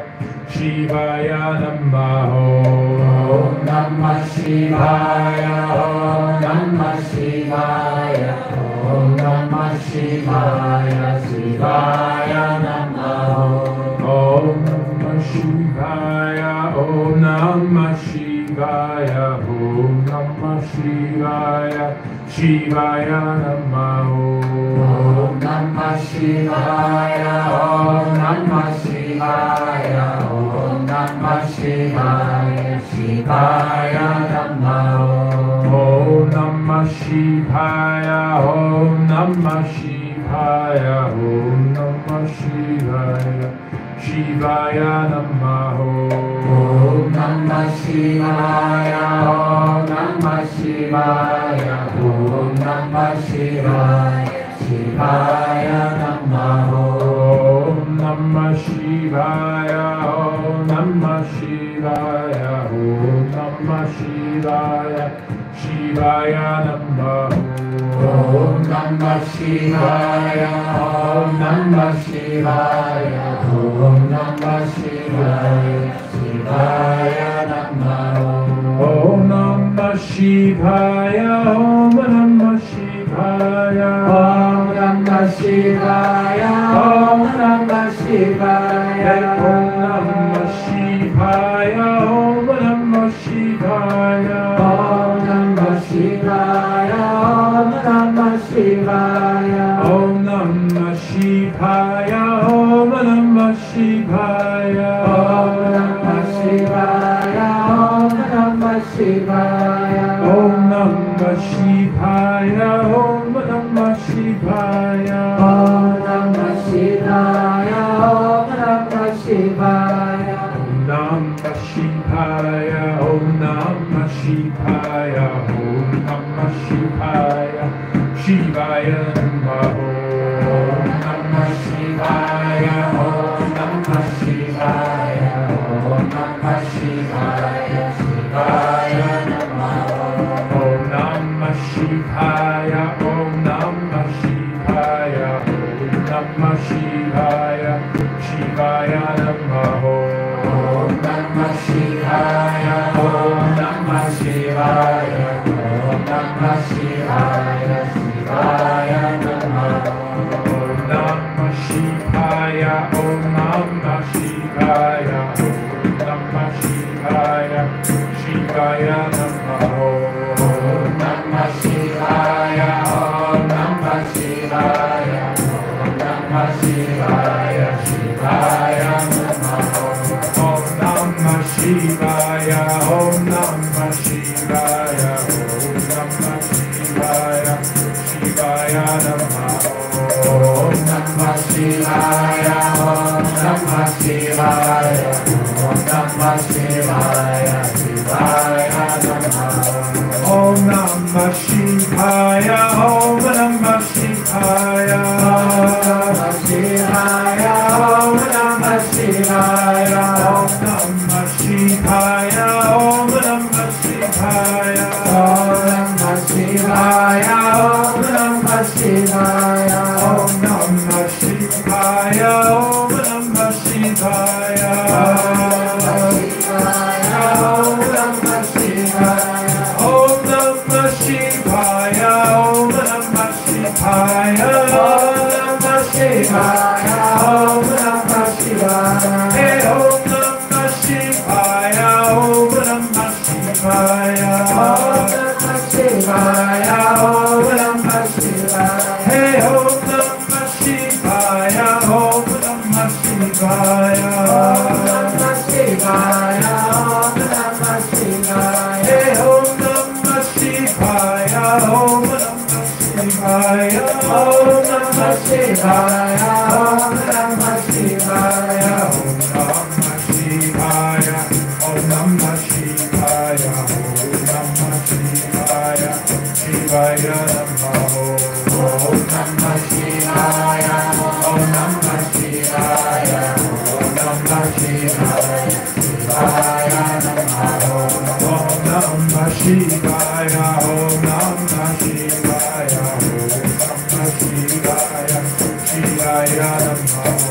Shivaya Namah. Om Namah Shivaya, Om Namah Shivaya, Om Namah Shivaya, Shivaya Namah. Om Namah Shivaya, Om Namah Shivaya, Om Namah Shivaya, Shivaya Namah. Om Namah Shivaya, Om Namah Shivaya, Om Namah Shivaya, Shivaya Namah. Om Namah Shivaya, Om Namah Shivaya, Om Namah Shivaya, Shivaya Namah. Om Namah Shivaya, Om Namah Shivaya, Om Namah Shivaya, Shivaya Namah. Om Namah Shivaya, Om Namah Shivaya, Om Namah Shivaya, Shivaya Namah. Om Namah Shivaya, Om Namah Shivaya, Om Namah Shivaya, Shivaya Namah. Om Namah Shivaya, Om Namah Shivaya, Om Namah Shivaya, Om Namah Shivaya, Om Namah Shivaya, Om Namah Shivaya, Om Namah Shivaya, Om Namah Shivaya, Om Namah Shivaya, Om Namah Shivaya, Om Namah Shivaya, Om Namah Shivaya, Om Namah Shivaya, Om Namah Shivaya, Om Namah Namah Shivaya, Om Namah Shivaya, Om Namah Shivaya, Shivaya Namaha, Om Namah Shivaya, Om Namah Shivaya, Om Namah Shivaya, Shivaya Namaha, Om Namah Shivaya, Om Namah Shivaya, Om Namah Shivaya, Shivaya Namaha, Om Namah Shivaya, Om Namah Shivaya, Om Namah Shivaya, Shivaya Namaha, Om Namah Shivaya, Om Namah Shivaya, Om Namah Shivaya, Shivaya Namaha, Om Namah Shivaya, Om Namah Shivaya, Om Namah Shivaya, Shivaya Namaha, Om Namah Shivaya, Om Namah Shivaya, Om Namah Shivaya, Shivaya Namaha, Om Namah Shivaya, Om Namah Shivaya, Om Namah Shivaya, Shivaya Namaha, Om Namah Shivaya, Om Namah Shivaya, Om Namah Shivaya, Om Namah Shivaya, Om Namah Shivaya, Om Namah Shivaya, Om Namah Shivaya, Om Namah Shivaya, Om Namah Shivaya, Om Namah Shivaya, Om Namah Shivaya, Om Namah Shivaya, Om Namah Shivaya, Om Namah Shivaya, hey Om Namah Shivaya, Om Namah Shivaya, Om Namah Shivaya, Om Namah Shivaya, hey Om Namah Shivaya, Om Namah Shivaya, Om Namah Shivaya, Om Namah Shivaya, hey Om Namah Shivaya, Om Namah Shivaya, Om Namah Shivaya, Om Namah Shivaya, Om Namah Shivaya, Om Namah Shivaya, Om Namah Shivaya, Shivaya Namaha, Om Namah Shivaya, Om Namah Shivaya, Om Namah Shivaya, Shivaya Namaha, Om Namah Shivaya, Om Namah Shivaya, Om Namah Shivaya, Shivaya Namaha,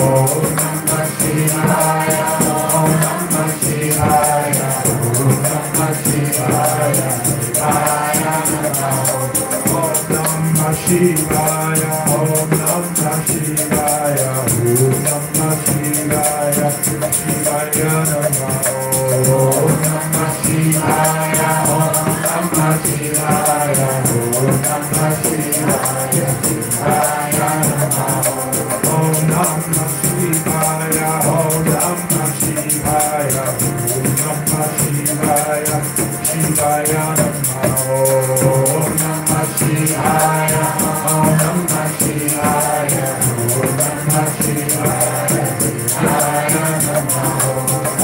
Om Namah Shivaya, Om Namah Shivaya, Om Namah Shivaya, Shivaya Namaha, Om Namah Shivaya, Om Namah Shivaya, Om Namah Shivaya, Shivaya Namaha, Om Namah Shivaya, Om Namah Shivaya, Om Namah Shivaya, Shivaya Namaha, Om Namah Shivaya, Om Namah Shivaya, Om Namah Shivaya, Shivaya Namaha, Om Namah Shivaya, Om Namah Shivaya, Om Namah Shivaya, Shivaya Namaha,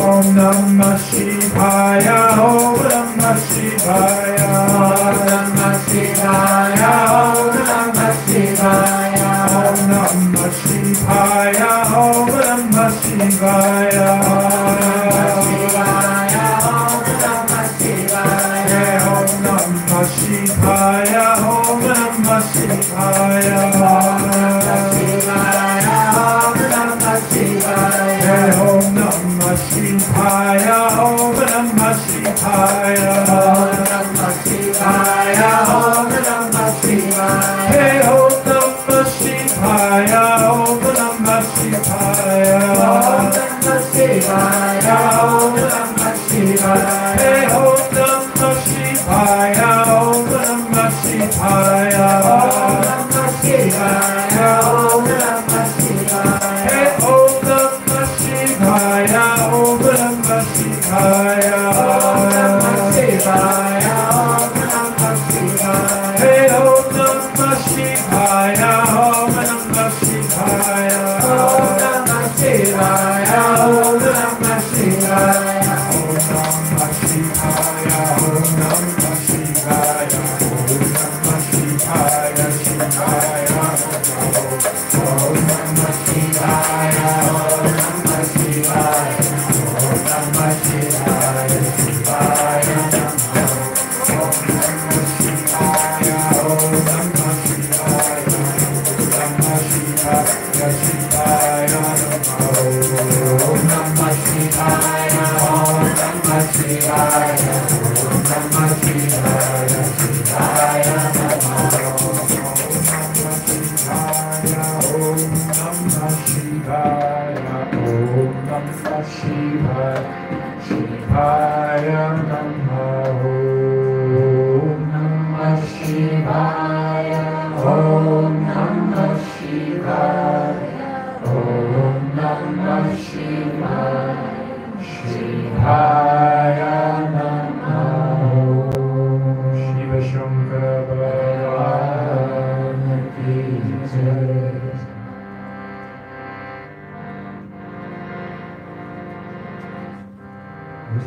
Om Namah Shivaya, Om Namah Shivaya, Om Namah Shivaya, Om Namah Shivaya, Om Namah Shivaya, Om Namah Shivaya, Om Namah Shivaya, Om Namah Shivaya, Om Namah Shivaya, Om Namah Shivaya, Om Namah Shivaya, Om Namah Shivaya, Om Namah Shivaya, Om Namah Shivaya, Om Namah Shivaya, hey Om Namah Shivaya, Om Namah Shivaya, Om Namah Shivaya, Om Namah Shivaya, hey Om Namah Shivaya, Om Namah Shivaya, Om Namah Shivaya, Om Namah Shivaya, hey Om Namah Shivaya, Om Namah Shivaya, Om Namah Shivaya, Om Namah Shivaya, hey Om Namah Shivaya, Om Namah Shivaya, Om Namah Shivaya, Om Namah Shivaya. Shivaya, Shivaya Namah. Om Namah Shivaya, Om Namah Shivaya, Om Namah Shivaya, Shivaya Namah. Shiva Shankara Bhagavan Ki Jai.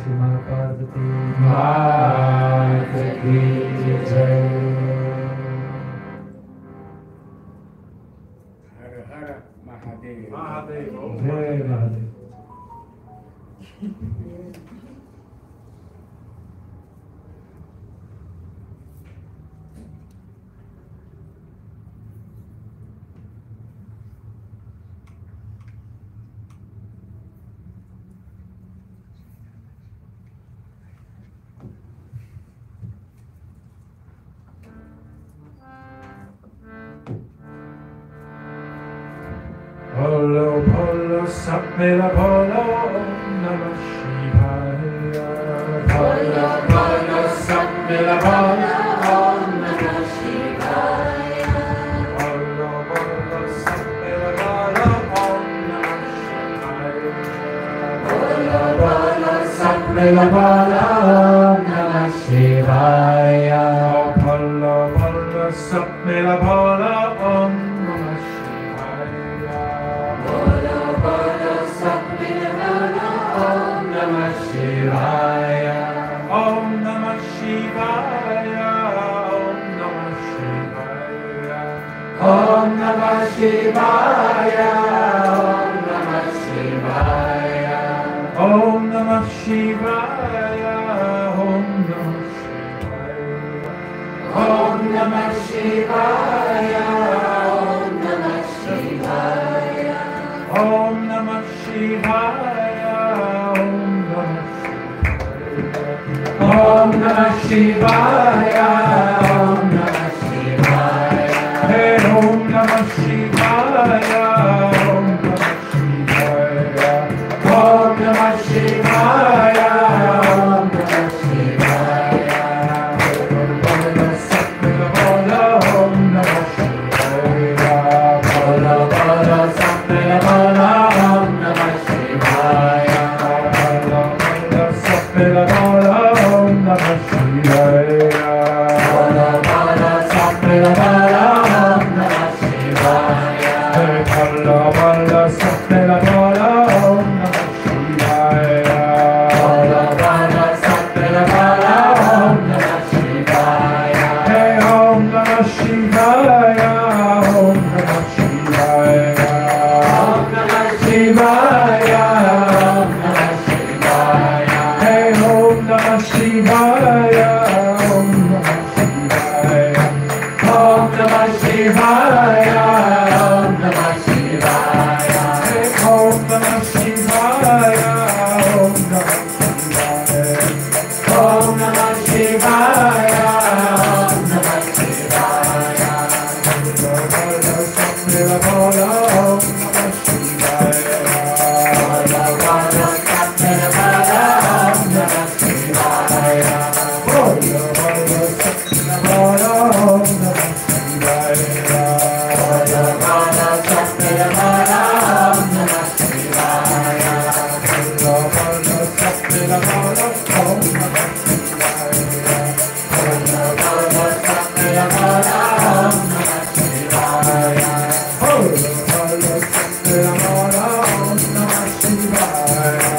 Shima Parvati Mata Ki Jai. Har Har Mahadev. Mahadev. Jai Mahadev. Polo, polo, sapmela polo, Om Namah Shivaya. Polo, polo, sapmela polo, Om Namah Shivaya. Polo, polo, sapmela polo, Om Namah Shivaya. Polo, polo, sapmela polo, Om Namah Shivaya. Polo, polo, sapmela polo, Om Namah Shivaya. Shivaya, Om Namah Shivaya, Om Namah Shivaya, Om Namah Shivaya, Om Namah Shivaya, Om Namah Shivaya, Om Namah Shivaya, Om Namah Shivaya, Om Namah Shivaya, Om Namah Shivaya, Om Namah Shivaya, Hey Om Namah Shivaya, Om Namah Shivaya, Om Namah Shivaya, Om Namah Shivaya, Om Namah Shivaya, Bolo Bolo Sapmela Bolo, Om Namah Shivaya, Bolo Bolo Sapmela Bolo, Om Namah Shivaya. Bolo Bolo Sapmela Bolo, Om Namah Shivaya. Bolo Bolo Sapmela Bolo, Om Namah Shivaya. Bolo Bolo Sapmela Bolo, Om Namah Shivaya. Hey Om Namah Shivaya, Om Namah Shivaya, Om Namah Shivaya, Om Namah Shivaya. Hey Om Namah Shivaya, Om Namah Shivaya, Om Namah Shivaya, Om Namah Shivaya. Hey Om Namah Shivaya, Om Namah Shivaya, Om Namah Shivaya, Om Namah Shivaya. Sapmela Bolo, Om Namah Shivaya. Bolo Bolo Sapmela Bolo, Om Namah Shivaya. Bolo Bolo Sapmela Bolo, Om Namah Shivaya. Bolo Bolo Sapmela Bolo, Om Namah Shivaya. Bolo Bolo Sapmela Bolo, Om Namah Shivaya. Bolo Bolo Sapmela Bolo, Om Namah Shivaya. Bolo Bolo Sapmela Bolo, Om Namah Shivaya.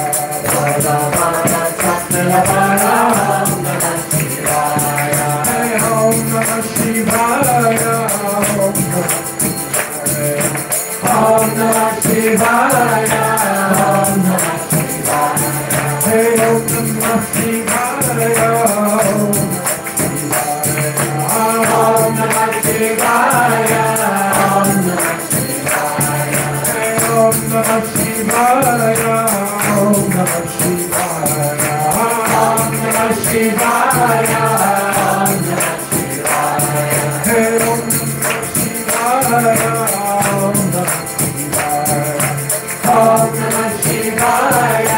Bolo Bolo Sapmela Bolo, Om Namah Shivaya. Hey Om Namah Shivaya, Om Namah Shivaya, Om Namah Shivaya, Om Namah Shivaya. Hey Om Namah Shivaya, Om Namah Shivaya, Om Namah Shivaya. Hey Om Namah Shivaya, Om Namah Shivaya, Om Namah Shivaya, Om Namah Shivaya. Hey Om Namah Shivaya, Om Namah Shivaya, Om Namah Shivaya.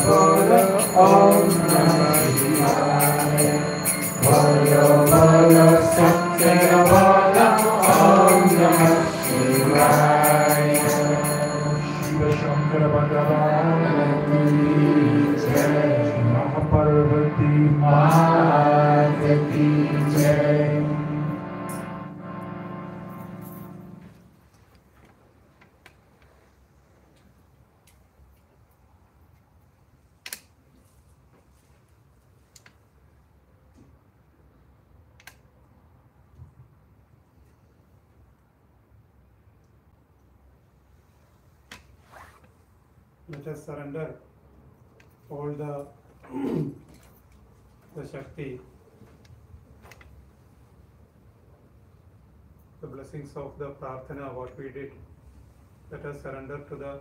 bolo Om Namah Shivaya. Bolo bolo Satyadarshan Om Namah Shivaya. Shiva Shankara Bhagavan ki jai. Mahaparvati Mata ki jai. Let us surrender all the Shakti, the blessings of the Prarthana, what we did. Let us surrender to the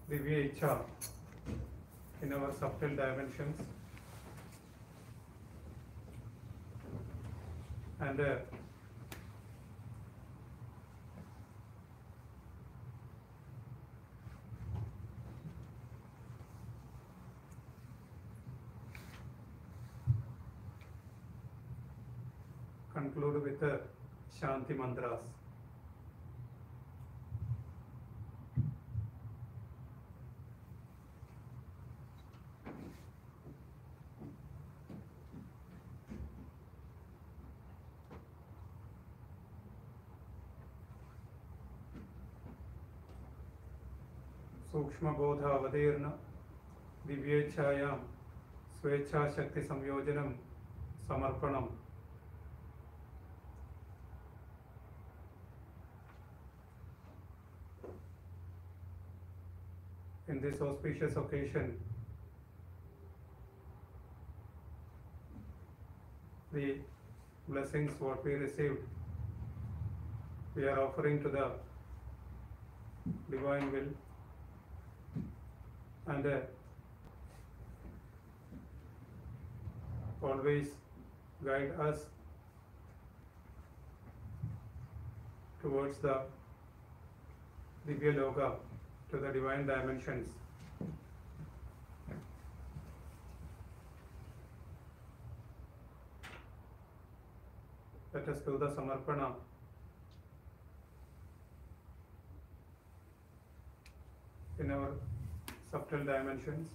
Divya Ichha in our subtle dimensions, and conclude with the Shanti mantras. सूक्ष्म बोध अवतीर्ण दिव्येच्छायां स्वेच्छा शक्ति संयोजनम समर्पणम. In this auspicious occasion, the blessings what we received, we are offering to the divine will, and always guide us towards the Divya Loka, to the divine dimensions. Let us do the Samarpana in our subtle dimensions.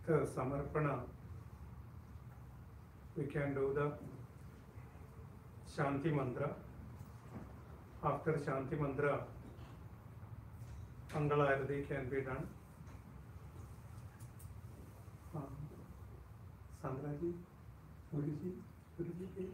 after Samarpana, we can do the Shanti Mantra. After Shanti Mantra, Mangala Arati can be done. Sandraji, Guruji, Guruji.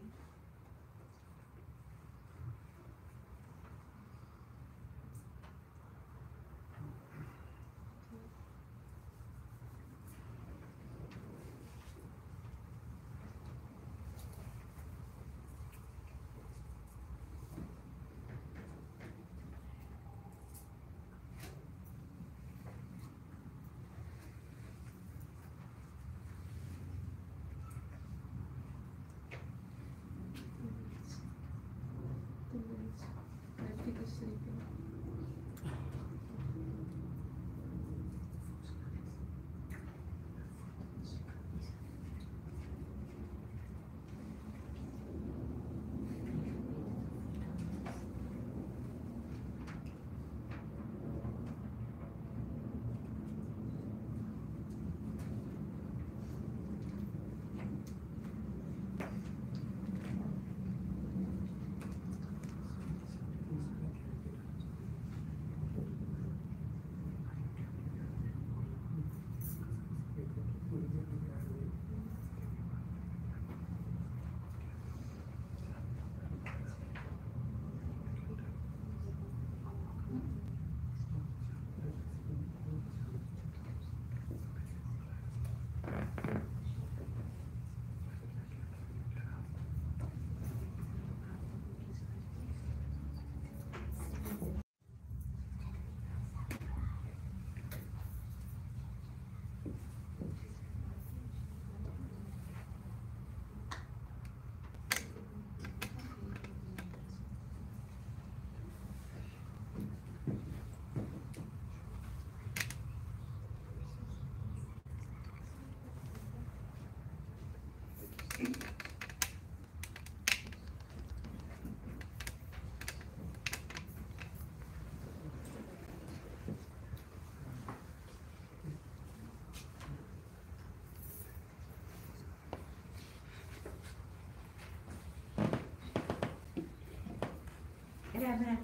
Rama,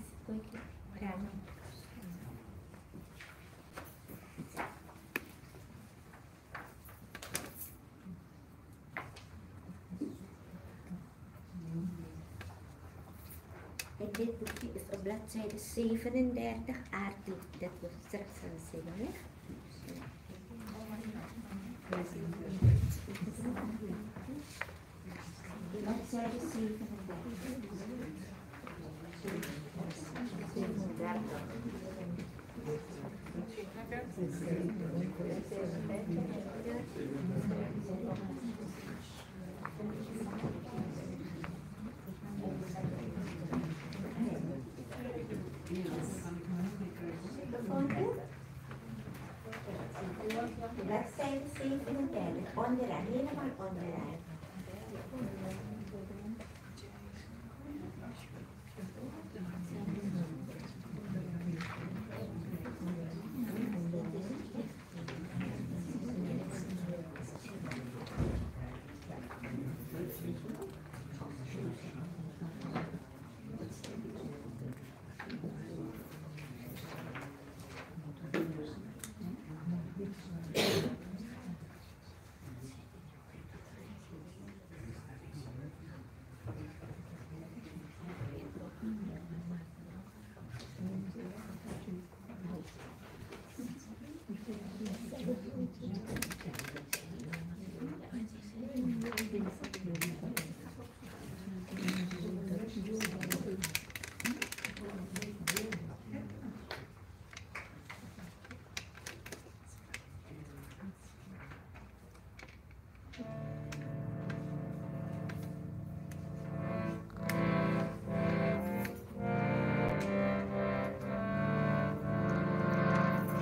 Rama. En dit boekje is op bladzijde 37, aardig, dat we straks gaan zeggen, hè? Bladzijde 37. Bladzijde 37, onderaan, helemaal onderaan.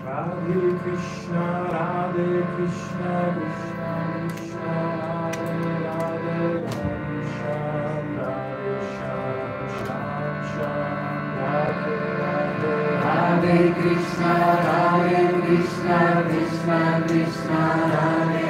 Radhe Krishna, Krishna Krishna, Radhe Radhe, Om Sham Radhe Sham Sham Sham, Radhe Radhe, Radhe Krishna, Krishna Krishna, Radhe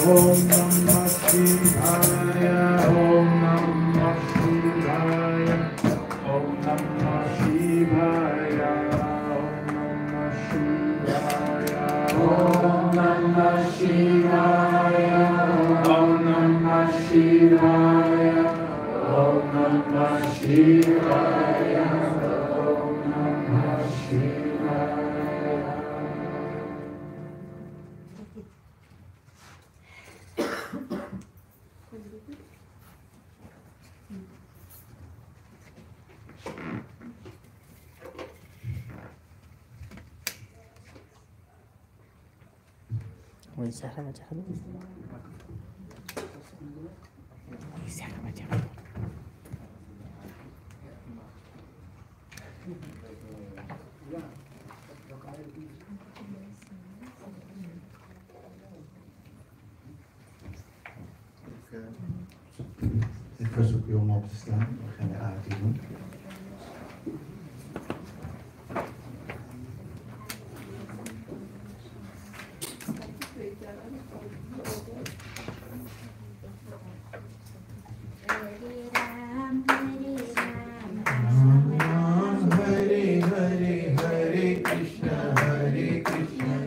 Om Namah Shivaya, Om Namah Shivaya, Om Namah Shivaya, Om Namah Shivaya, Om Namah Shivaya, Om Namah Shivaya, Om Namah Shivaya. Moet je zeggen wat je gaat doen? Zeggen wat je gaat doen. Ik verzoek u om op te staan. We gaan de aardig doen. Hare Ram, Ram Ram, Hare Hare, Hare Krishna,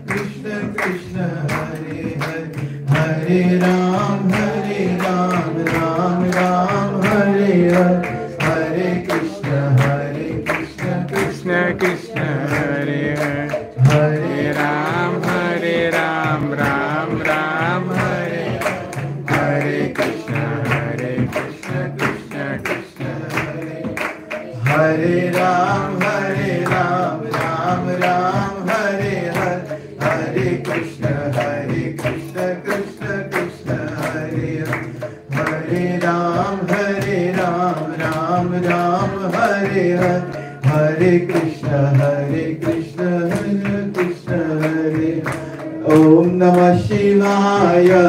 Krishna Krishna, Hare Hare, Hare Ram, Ram Ram, Hare Hare, Hare Krishna, Krishna Krishna, Hare Hare Ram, Ram Ram, Hare Hare, Hare Krishna, Krishna Krishna, Hare Hare Ram, Ram Hare Hare, Hare Krishna, Krishna Hare. Om Namah Shivaya,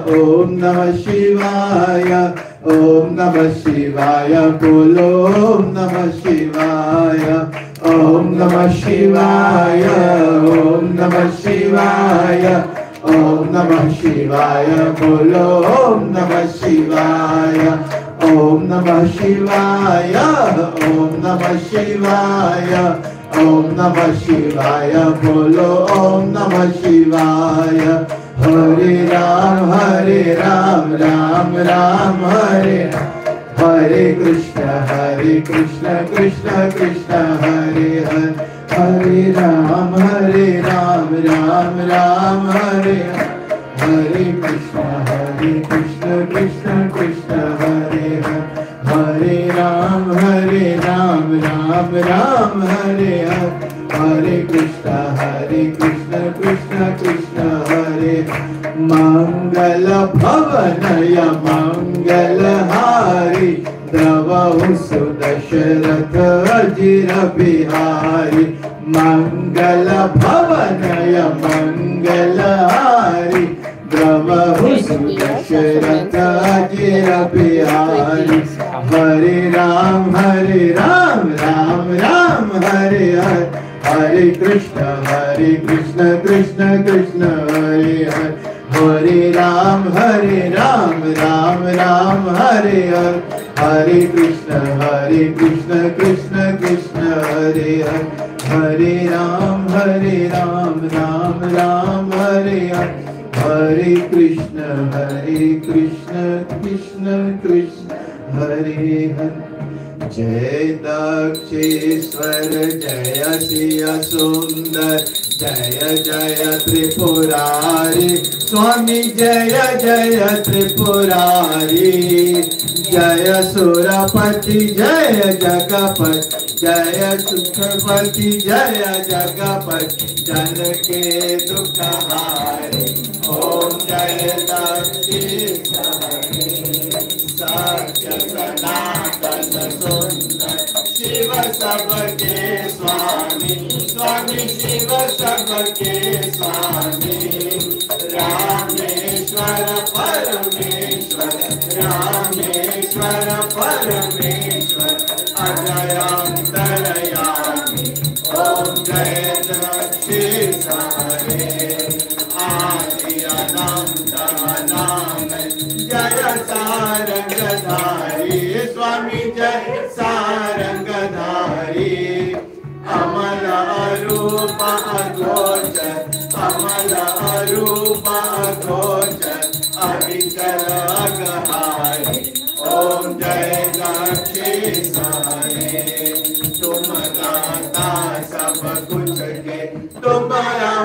Om Namah Shivaya, Om Namah Shivaya, Bolo Om Namah Shivaya, Om Namah Shivaya, Om Namah Shivaya. Om Namah Shivaya, Bolo Om Namah Shivaya, Om Namah Shivaya, Om Namah Shivaya, Om Namah Shivaya, Bolo Om Namah Shivaya. Hare Ram, Ram Ram, Hare Hare Krishna, Krishna Krishna, Hare Hare. Hare Ram, Ram Ram, Hare Hare Krishna, Krishna Krishna, Hare Hare. Hare Ram, Ram Ram, Hare Hare. Hare Krishna, Krishna Krishna, Hare Hare. Mangala Bhavanaya Mangalahari, Davahu Sudasharatha Ajira Bihari. Mangala Bhavanaya Mangalahari, Davahu Sudasharatha Ajira Bihari. Hare Ram, Ram Ram, Hare Hare. Hare Krishna, Krishna Krishna, Hare Hare. Hare Ram, Ram Hare Hare. Hare Krishna, Krishna Krishna, Hare Hare. Hare Ram, Ram Hare Hare. Hare Krishna, Krishna Krishna, Hare Hare. Jai Daksheswar, Jaya Siya Sundar, Jaya Jaya Tripurari, Swami Jaya Jaya Tripurari. Jaya Surapati, Jaya Jagapati, Jaya Sukhapati, Jaya Jagapati, Janake Dukhahari. Om Jaya Daksheswar, Satya Sanatan Sundar, Shiva Sabake Swami, Swami Shiva Sabake Swami. Rameshwara Parameshwara, Rameshwara Parameshwara, Adayam Darayami. Om Jaya Daksheswar, Adi Ananda धाम जय सारंगधारी स्वामी जय सारंगधारी अमल अरूप अगोचर अमल अरूप अगोचर अविचल अगहारी ओम जय दक्षिणारे तुम दाता सब कुछ के तुम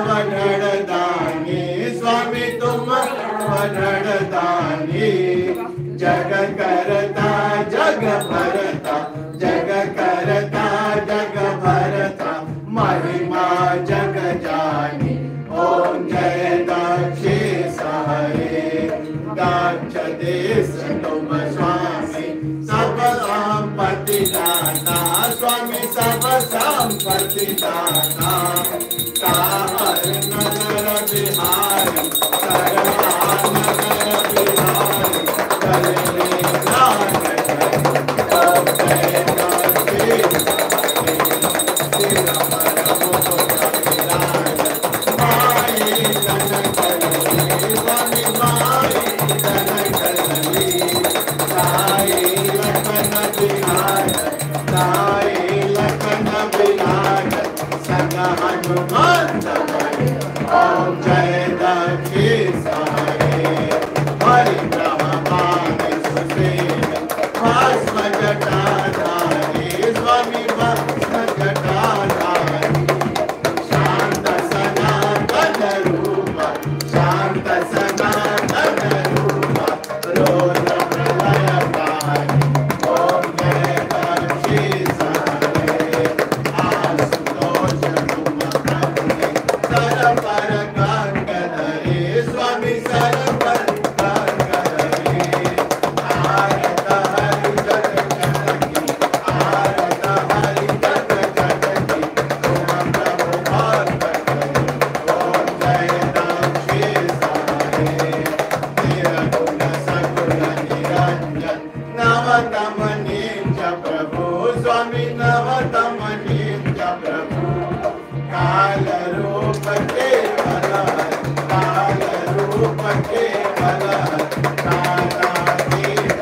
वरण दानी स्वामी तुम वरण दानी जग करता जग भरता जग करता जग भरता महिमा जग जानी ओम जय दक्षिणारे दक्ष देश तुम स्वामी सब संपत्ति दाता स्वामी सब संपत्ति दाता ताहर नगर बिहारी सर्वानगर बिहारी करे नाम ओम जय ओम जय दक्षिणारे हरि ब्रह्मानि सुसेन भस्म जटाधारी स्वामी भस्म जटाधारी शांत सनातन रूप शांत सनातन रूप रुद्र प्रलयकारी ओम जय दक्षिणारे आशुतोष तुम अपने सर पर गंगाधरे स्वामी सर पर गंगाधरे आरत हरि जग जनकी आरत हरि जग जनकी तुम प्रभु भक्त ओम जय दक्षिणारे निर्गुण सगुण निरंजन नवतम निज प्रभु स्वामी नवतम निज प्रभु काल रूप केवल काल रूप केवल कालातीत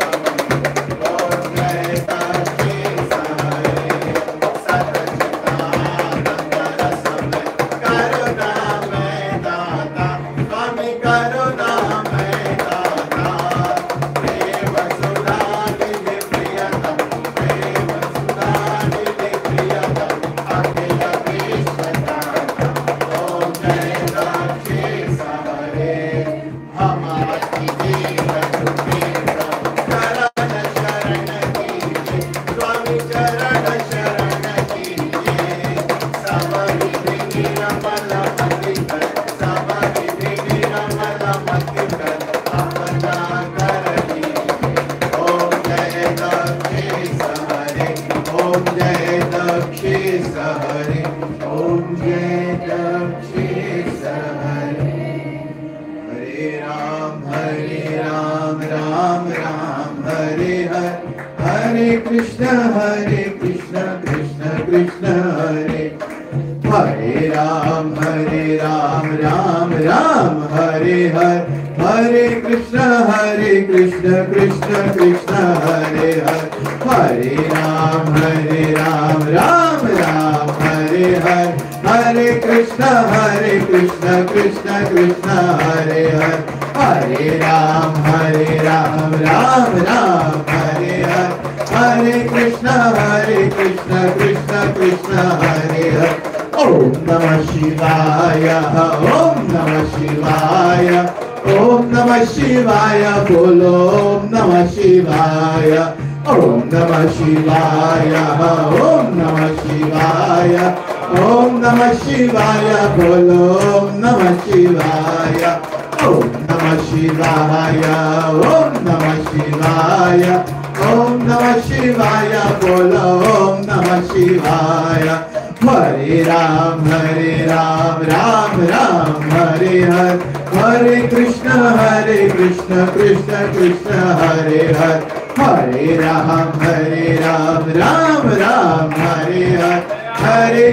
ओम जय दक्षिणारे सच्चिदानंद रसमय करुणामय दाता स्वामी करुणामय दाता प्रेम सुधा निधि प्रियतम प्रेम सुधा निधि प्रियतम अखिल विश्वदाता ओम जय दक्षिणारे हम अति दीन दुखीन चरण शरण कीजिए स्वामी चरण शरण कीजिए सब विधि निर्मल मति कर सब विधि निर्मल मति कर अपना कर लीजिए ओम जय दक्षिणारे ओम जय दक्षिणारे ओम जय दक्षिणारे हरे राम राम राम हरे हरे हरे कृष्ण कृष्ण कृष्ण हरे हरे राम राम राम हरे हरे हरे कृष्ण कृष्ण कृष्ण हरे हरे हरे राम राम हरे हरे हरे कृष्ण कृष्ण कृष्ण हरे हरे हरे राम राम हरे हरे हरे कृष्ण कृष्ण कृष्ण हरे हरे ओम नमः शिवाय ओम नमः शिवाय ओम नमः शिवाय बोलो ओम नमः शिवाय ओम नमः शिवाय ओम नमः शिवाय ओम नमः शिवाय बोलो ओम नमः शिवाय ओम नमः शिवाय ओम नमः शिवाय ओम नमः शिवाय बोलो ओम नमः शिवाय हरे राम राम हरे हरे हरे कृष्ण कृष्ण कृष्ण हरे हरे हरे राम राम हरे हरे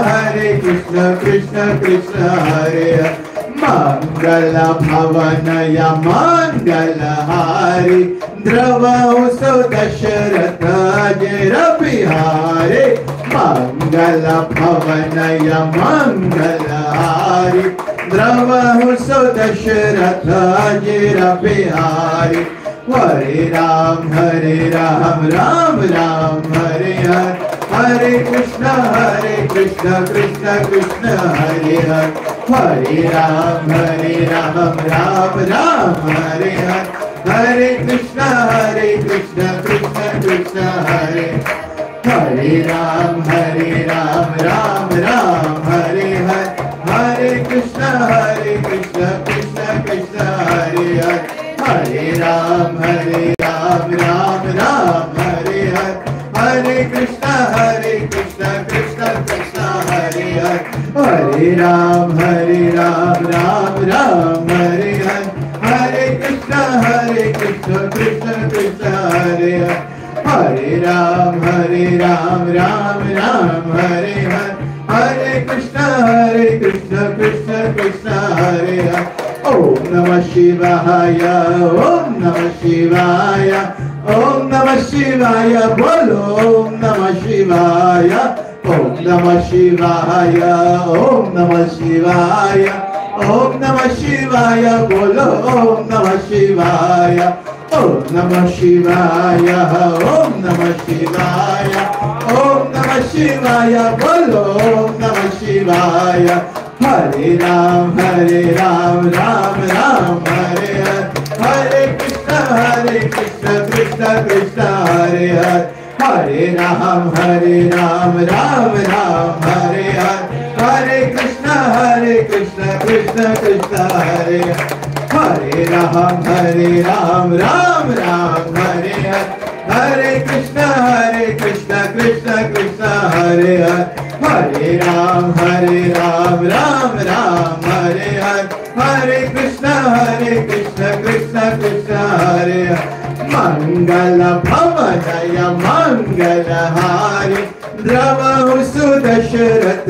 हरे कृष्ण कृष्ण कृष्ण हरे हरे मंगल भवनय मंगलहारी द्रवहु सो दशरथ गिर बिहारी मंगल भवनय मंगलहारी द्रवहु सो दशरथ गिर बिहारी हरे राम राम राम हरे हरे हरे कृष्ण कृष्ण कृष्ण हरे हरे हरे राम राम राम हरे हरे हरे कृष्ण कृष्ण कृष्ण हरे हरे राम राम हरे हरे हरे कृष्ण कृष्ण कृष्ण हरे हरे हरे राम राम हरे हरे हरे कृष्ण कृष्ण कृष्ण हरे हरे हरे राम राम हरे हरे हरे कृष्ण कृष्ण कृष्ण हरे हरे हरे राम राम हरे हरे हरे कृष्ण कृष्ण कृष्ण हरे हरे ओम नमः शिवाय ओम नमः शिवाय ओम नमः शिवाय बोलो ओम नमः शिवाय ओम नमः शिवाय ओम नमः शिवाय ओम नमः शिवाय बोलो ओम नमः शिवाय ओम नमः शिवाय ओम नमः शिवाय ओम नमः शिवाय बोलो ओम नमः शिवाय हरे राम राम हरे हरे हरे कृष्ण कृष्ण कृष्ण हरे हरे हरे राम राम हरे हरे हरे कृष्ण कृष्ण कृष्ण हरे हरे राम राम हरे हरे हरे कृष्ण कृष्ण कृष्ण हरे हरे हरे राम राम हरे हरे हरे कृष्ण कृष्ण कृष्ण हरे हरे मंगल भवनय मंगलहारी द्रवहु सो दशरथ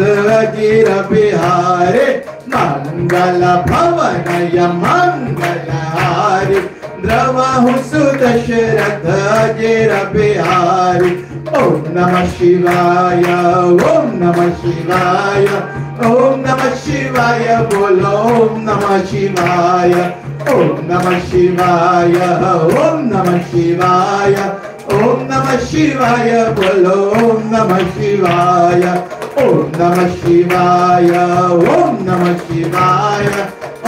गिर बिहारी मंगल भवनय मंगलहारी द्रवहु सो दशरथ गिर बिहारी ओम नमः शिवाय ओम नमः शिवाय ओम नमः शिवाय बोलो ओम नमः शिवाय ओम नमः शिवाय ओम नमः शिवाय ओम नमः शिवाय बोलो ओम नमः शिवाय ओम नमः शिवाय ओम नमः शिवाय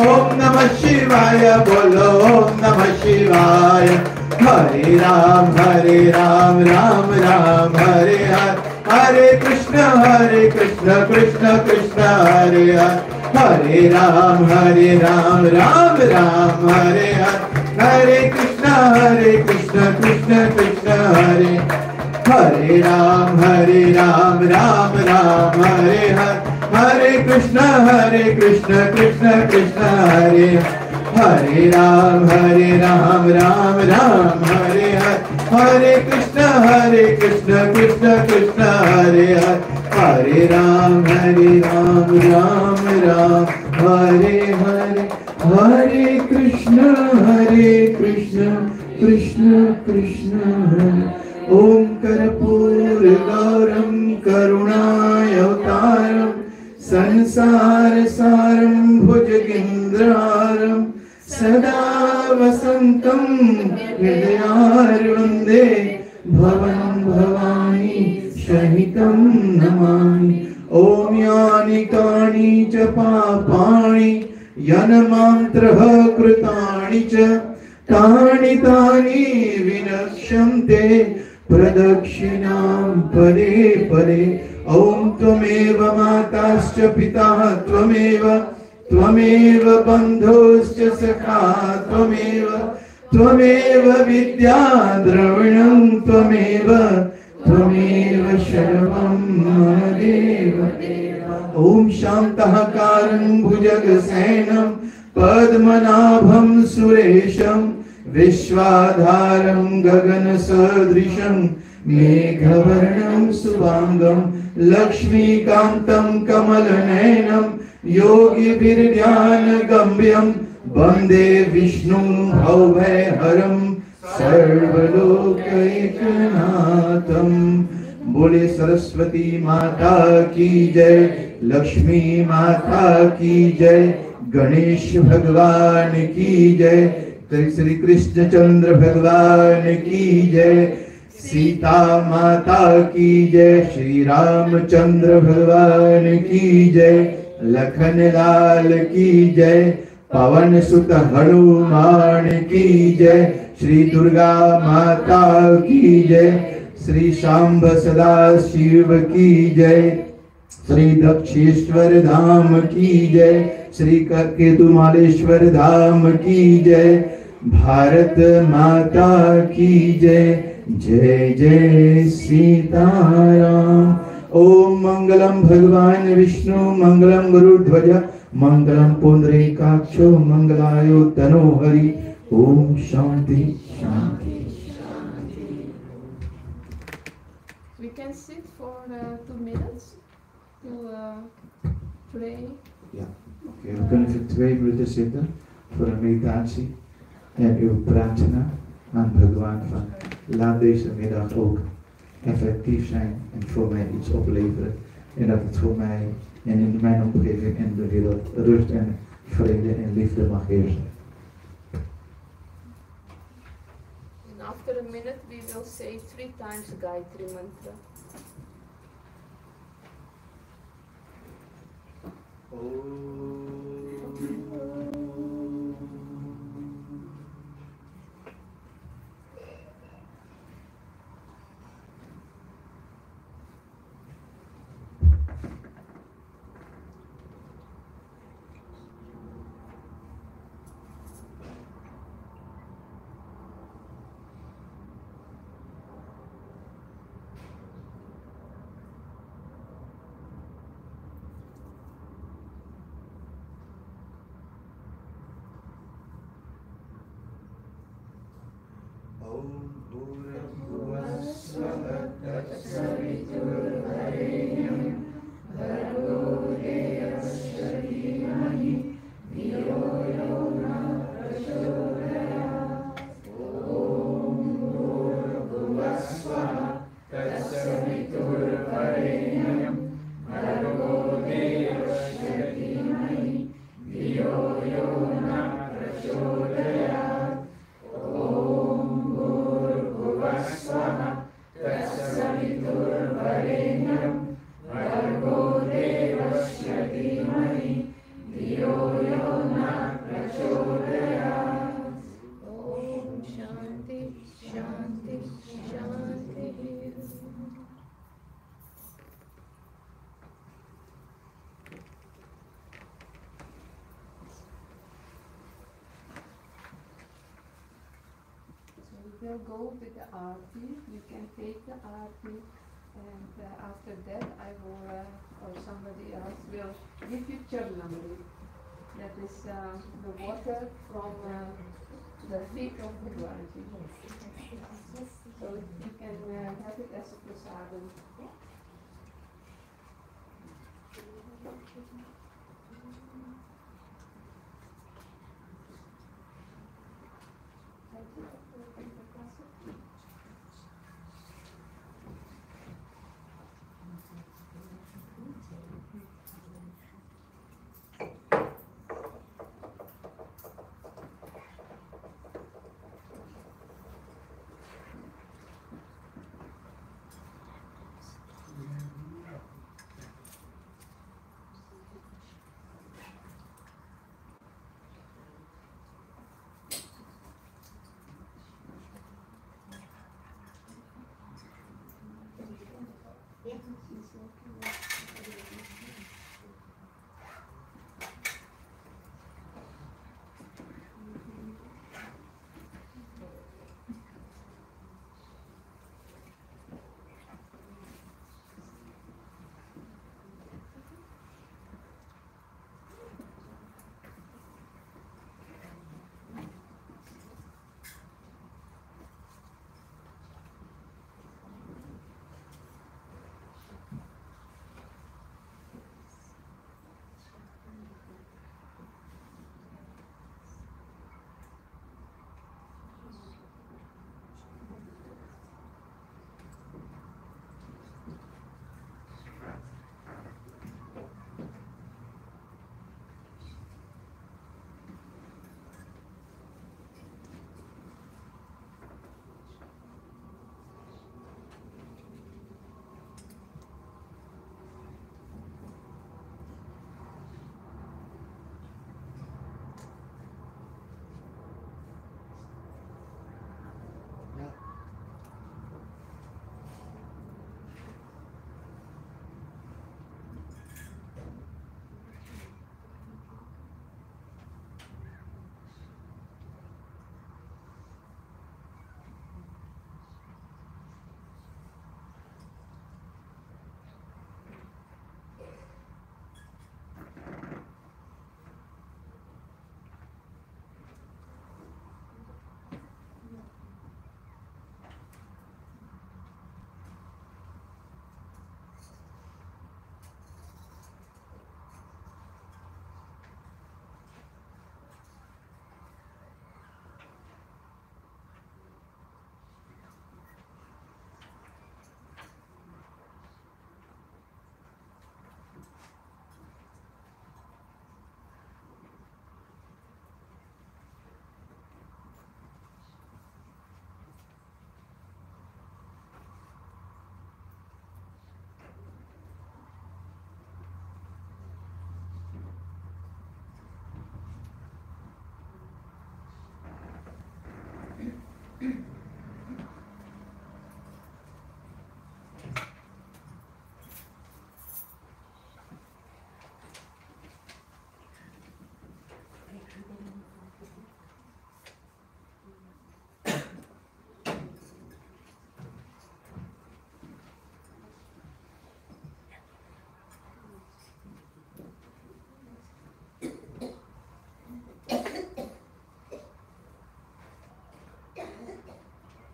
ओम नमः शिवाय बोलो ओम नमः शिवाय हरे राम राम हरे हरे हरे कृष्ण कृष्ण कृष्ण हरे हरे हरे राम राम हरे हरे हरे कृष्ण कृष्ण कृष्ण हरे हरे राम राम हरे हरे हरे कृष्ण कृष्ण कृष्ण हरे हरे राम राम हरे हरे हरे कृष्ण कृष्ण कृष्ण हरे हरे हरे राम राम हरे हरे हरे कृष्ण कृष्ण कृष्ण हरे ओम कर्पूर गौरम करुणावतारम संसार सारम भुजगेन्द्रहारम सदा वसंतं हृदयारविन्दे भवं भवानी सहितं नमामि ओम यानि कानि च पापानि यन्मात्रः कृतानि च तानि तानि विनश्यन्ते प्रदक्षिणां पदे पदे ओम त्वमेव माताश्च पिता त्वमेव बन्धुश्च सखा त्वमेव विद्या द्रविणं त्वमेव सर्वं मम देव ओम शान्तः कारं भुजगसेनं पद्मनाभं सुरेशं विश्वाधारं गगनसदृशं मेघवर्णं शुभांगं लक्ष्मीकान्तं कमलनयनं योगिभिर्ध्यानगम्यं वन्दे विष्णुं भवभयहरं सर्वलोकैकनाथं। बोले सरस्वती माता की जय, लक्ष्मी माता की जय, गणेश भगवान की जय, श्री कृष्णचंद्र भगवान की जय, सीता माता की जय, श्री रामचंद्र भगवान की जय, लखन लाल की जय, पवन सुत हनुमान की जय, श्री दुर्गा माता की जय, श्री शांब सदा शिव की जय, श्री दक्षेश्वर धाम की जय, श्री केतुमालेश्वर धाम की जय, भारत माता की जय, जय जय सीताराम। ओम मंगलम भगवान विष्णु मंगलम गुरुध्वज मंगलम पुंडरीकाक्षो मंगलायो तनोहरि। ओम शांति शांति। We can sit for 2 minutes to pray. Ja, oké. We kunnen voor 2 minuten zitten voor een meditatie. En uw prarthana aan Bhagwan van laat deze middag ook effectief zijn en voor mij iets opleveren. En dat het voor mij en in mijn omgeving en de wereld rust en vrede en liefde mag heersen. And after a minute we will say 3 times Gayatri mantra. We'll go with the aarti. You can take the aarti, and after that I will, or somebody else will give you charnamri. That is the water from the feet of Bhagwanji. So you can have it as a prasadam.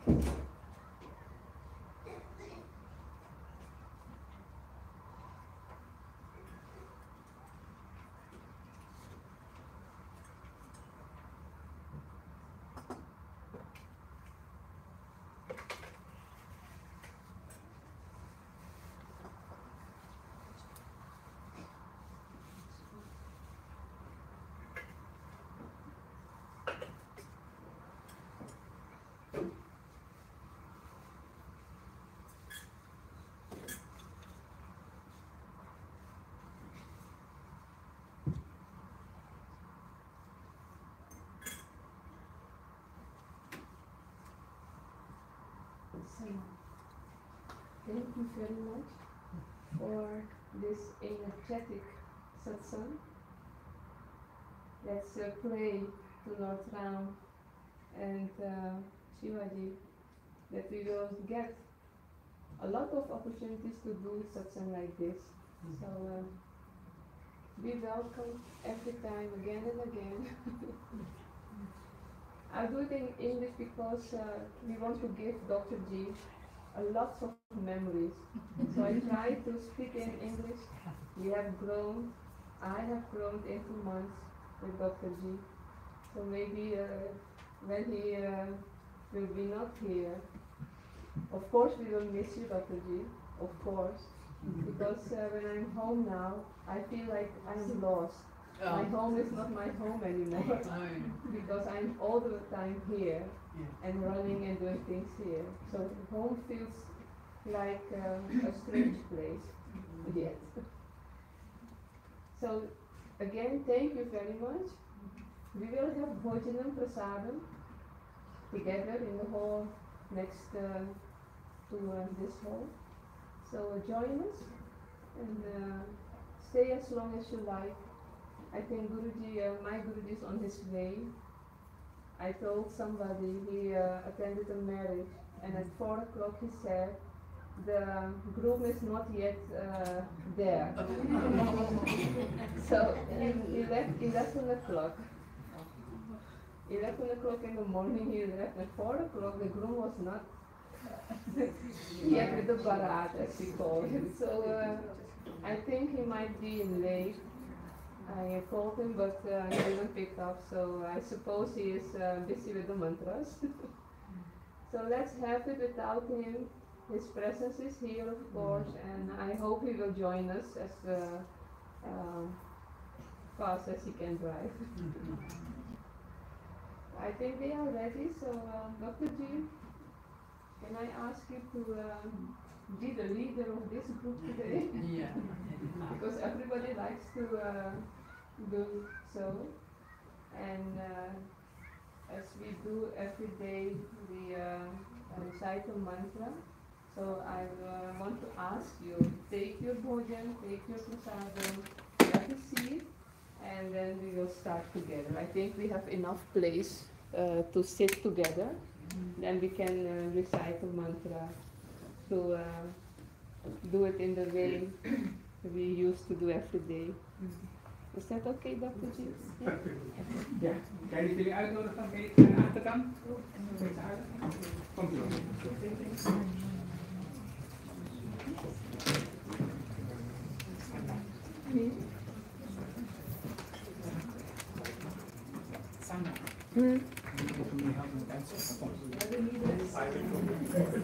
So, thank you very much for this energetic satsang. Let's pray to Lord Ram and Shivaji that we will get a lot of opportunities to do satsang like this. So be welcome every time, again and again. I do it in English because we want to give Dr. G a lot of memories. So I try to speak in English. We have grown, I have grown in 2 months with Dr. G. So maybe when he will be not here, of course we will miss you, Dr. G, of course. Because when I'm home now, I feel like I'm lost. My home is not my home anymore because I'm all the time here and running and doing things here. So home feels like a strange place yet. So again, thank you very much. We will have Bhojanam Prasadam together in the hall next to this hall. So join us and stay as long as you like. I think Guruji, my Guruji is on his way. I told somebody he attended a marriage, and at 4 o'clock he said, the groom is not yet there. So he left 11 o'clock. 11 o'clock in the morning he left, at 4 o'clock the groom was not yet with the barat, as we call it. So I think he might be late. I called him, but he didn't pick up, so I suppose he is busy with the mantras. So let's have it without him. His presence is here, of course, and I hope he will join us as fast as he can drive. I think they are ready, so Dr. G, can I ask you to be the leader of this group today? Yeah. Because everybody likes to do so, and as we do every day, we recite a mantra. So I want to ask you, take your bhojan, take your prasadam, have a seat, and then we will start together. I think we have enough place to sit together. Then we can recite a mantra to do it in the way we used to do every day. Is that okay, Dr. G? Ja, kan je jullie uitnodigen van mee naar de achterkant? Komt u op. I will